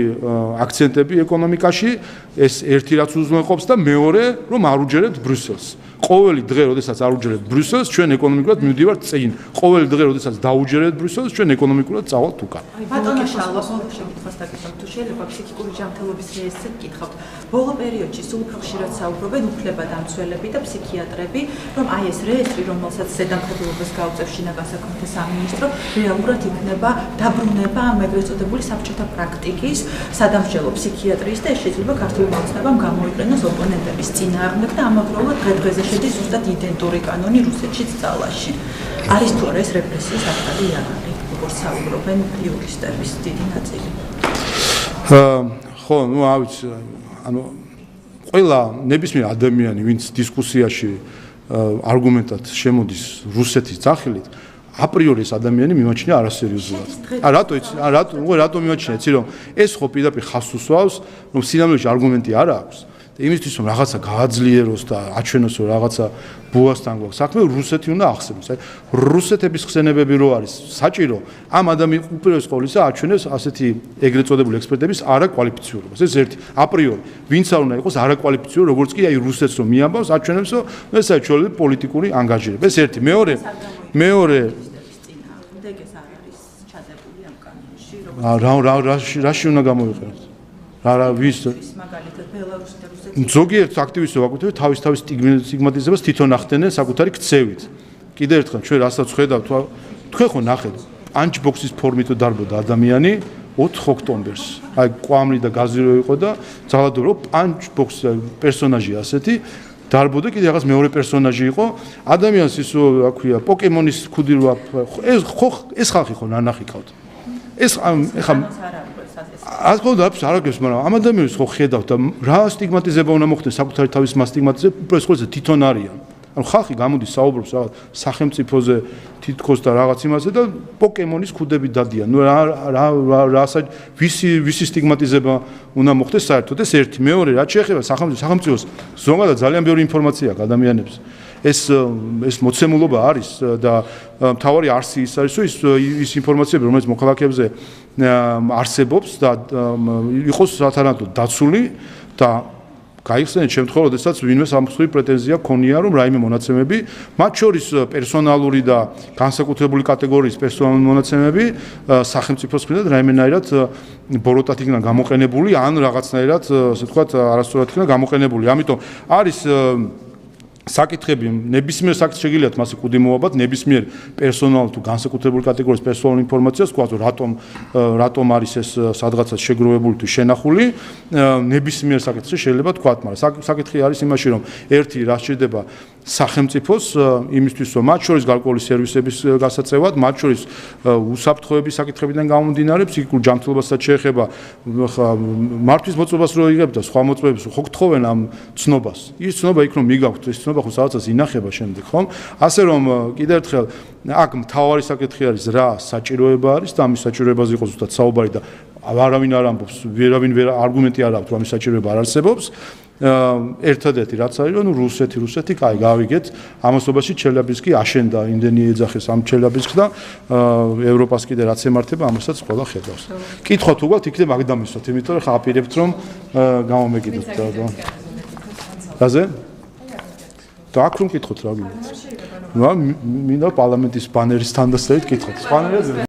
აქცენტები ეკონომიკაში, ეს ერთი რაც უზრუნველყოფს და მეორე რომ არ უჯერებთ ბრიუსელს. ყოველი დღე, როდესაც არ უჯერებთ ბრიუსელს, ჩვენ ეკონომიკურად მივდივართ წინ. ყოველი დღე, როდესაც დაუჯერებთ ბრიუსელს, ჩვენ ეკონომიკურად წავალთ უკან. ბატონო შალვა, შემთხვევას დაგიწყოთ, თუ შეიძლება ფსიქიკური ჯანმრთელობის რეესზე გითხავთ. ბოლო პერიოდში სულ უფრო ხშირად საუბრობენ უფლებადამცველები და ფსიქიატრები, რომ აი ეს რეესტრი, რომელსაც ზედამხედველობას გაუწევს შინაგან საქმეთა სამინისტრო, რეალურად იქნება დაბრუნება ამ ეგრეთ წოდებული საბჭოთა პრაქტიკის, სადამსჯელო ფსიქიატრიის და ეს შეიძლება ქართულმა ოცნებამ გამოიყენოს ოპონენტების წინააღმდეგ და ამავდროულად დღე-დღეზე შედის ზუსტად იდენტური კანონი რუსეთშიც ძალაში. არის თუ არა ეს რეპრესიის აქტი იარაღი, როგორც საუბრობენ იურისტების დიდი ნაწილი. ხო, ნუ ავიც, ანუ ყველა ნებისმიერ ადამიანი, ვინც დისკუსიაში არგუმენტად შემოდის რუსეთის ძახილით, აპრიორი ეს ადამიანი მიმაჩნია არასერიოზულად. რატო მიმაჩნია, იცი რომ ეს ხო პირდაპირ ხაზს უსვავს, რომ სინამდვილეში არგუმენტი არ აქვს. იმისთვის რომ რაღაცა გააძლიეროს და აჩვენოს რომ რაღაცა ბუასთან გვაქვს საქმე, რუსეთი უნდა ახსენოს. რუსეთების ხსენებები რო არის საჭირო, ამ ადამიანს უპირველეს ყოვლისა აჩვენებს ასეთი ეგრეთ წოდებული ექსპერტების არაკვალიფიცირებას. ეს ერთი აპრიორი, ვინც არ უნდა იყოს არაკვალიფიციური, როგორც კი აი რუსეთს რომ მიამბავს, აჩვენებს რომ ეს საერთოდ პოლიტიკური ანგაჟირება. ეს ერთი, მეორე რაში უნდა გამოვიყენოთ? რა ვის მაგალითად ბელარუსი და რუსეთი ზოგიერთ აქტივისტებს ვაკუთვნებთ თავის სტიგმატიზებას თვითონ ახდენენ საკუთარი ქცევით. კიდე ერთხელ ჩვენ რასაც ხედავთ, თქვენ ხო ნახეთ, პანჩბოქსის ფორმით დარბოდა ადამიანი 4 ოქტომბერს. აი კვამლი და გაზი რო იყო და ძალადო რომ პანჩბოქსი პერსონაჟი ასეთი დარბოდა, კიდე რაღაც მეორე პერსონაჟი იყო. ადამიანს ისო რა ქვია, პოკემონის ქუდი რო ეს ხალხი ხო ნანახიკავთ. ეს ეხა არ არაგებს, მაგრამ ამ ადამიანებს ხო ხედავთ და რა სტიგმატიზება უნდა მოხდეს საკუთარი თავის მასტიგმატიზება, უბრალოდ ხოლმე თვითონ არიან. ანუ ხალხი გამოდის საუბრობს რაღაც სახელმწიფოზე თითქოს და რაღაც იმაზე და პოკემონის ქუდები დადიან. ნუ ვისი სტიგმატიზება უნდა მოხდეს საერთოდ ეს ერთი, მეორე რაც შეეხება სახელმწიფოს ზოგადად ძალიან ბევრი ინფორმაცია აქვს ადამიანებს. ეს მოცემულობა არის და მთავარი არსი ის არის, რომ ის ინფორმაციები, რომელიც მოქალაქეებზე არსებობს და იყოს სათანადოდ დაცული და გაიხსენეთ შემთხვევა, როდესაც ვინმე სამსხვილი პრეტენზია ქონია, რომ რაიმე მონაცემები, მათ შორის პერსონალური და განსაკუთრებული კატეგორიის პერსონალური მონაცემები სახელმწიფოს მხრიდან რაიმენაირად ბოროტად იქნა გამოყენებული, ან რაღაცნაირად, ასე ვთქვათ, არასწორად იქნა გამოყენებული. ამიტომ არის საკითხები, ნებისმიერ საკითხს შეგიძლიათ მასე კუდი მოაბათ, ნებისმიერ პერსონალურ თუ განსაკუთრებული კატეგორიის პერსონალურ ინფორმაციას, თქვათ, რატომ არის ეს სადღაცად შეგროვებული თუ შენახული, ნებისმიერ საკითხში შეიძლება თქვათ, მაგრამ საკითხი არის იმაში, რომ ერთი რა სჭირდება სახელმწიფოს იმისთვის, რომ მათ შორის გარკვეული სერვისების გასაწევად, მათ შორის უსაფრთხოების საკითხებიდან გამომდინარე, ფსიქიკურ ჯანმრთელობასაც შეეხება, მართვის მოწყობას რო იღებ და სხვა მოწყობებს ხო გთხოვენ ამ ცნობას. ის ცნობა იქ რომ მიგაქვთ, ეს ცნობა ხო სადღაც ინახება შემდეგ, ხომ? ასე რომ კიდევ ერთხელ აქ მთავარი საკითხი არის რა საჭიროება არის და ამის საჭიროებაზე იყოს ზუსტად საუბარი და არავინ არ ამბობს, ვერავინ არგუმენტი არ აქვს, რომ ამის საჭიროება არ არსებობს. ერთადერთი რაც არის, რომ რუსეთი, კაი, გავიგეთ, ამასობაში ჩელაბინსკი აშენდა, იმდენი ეძახეს ამ ჩელაბინსკს და ევროპას კიდე რაც ემართება, ამასაც ყველა ხედავს. კითხვა თუ გაქვთ, იქნებ აქ დამისვათ, იმიტომ რომ ხა აპირებთ რომ გამომეკიდოთ და რაზე? და აქ რომ კითხოთ რა გინდათ? მინდა პარლამენტის ბანერის თანდასწორით კითხოთ.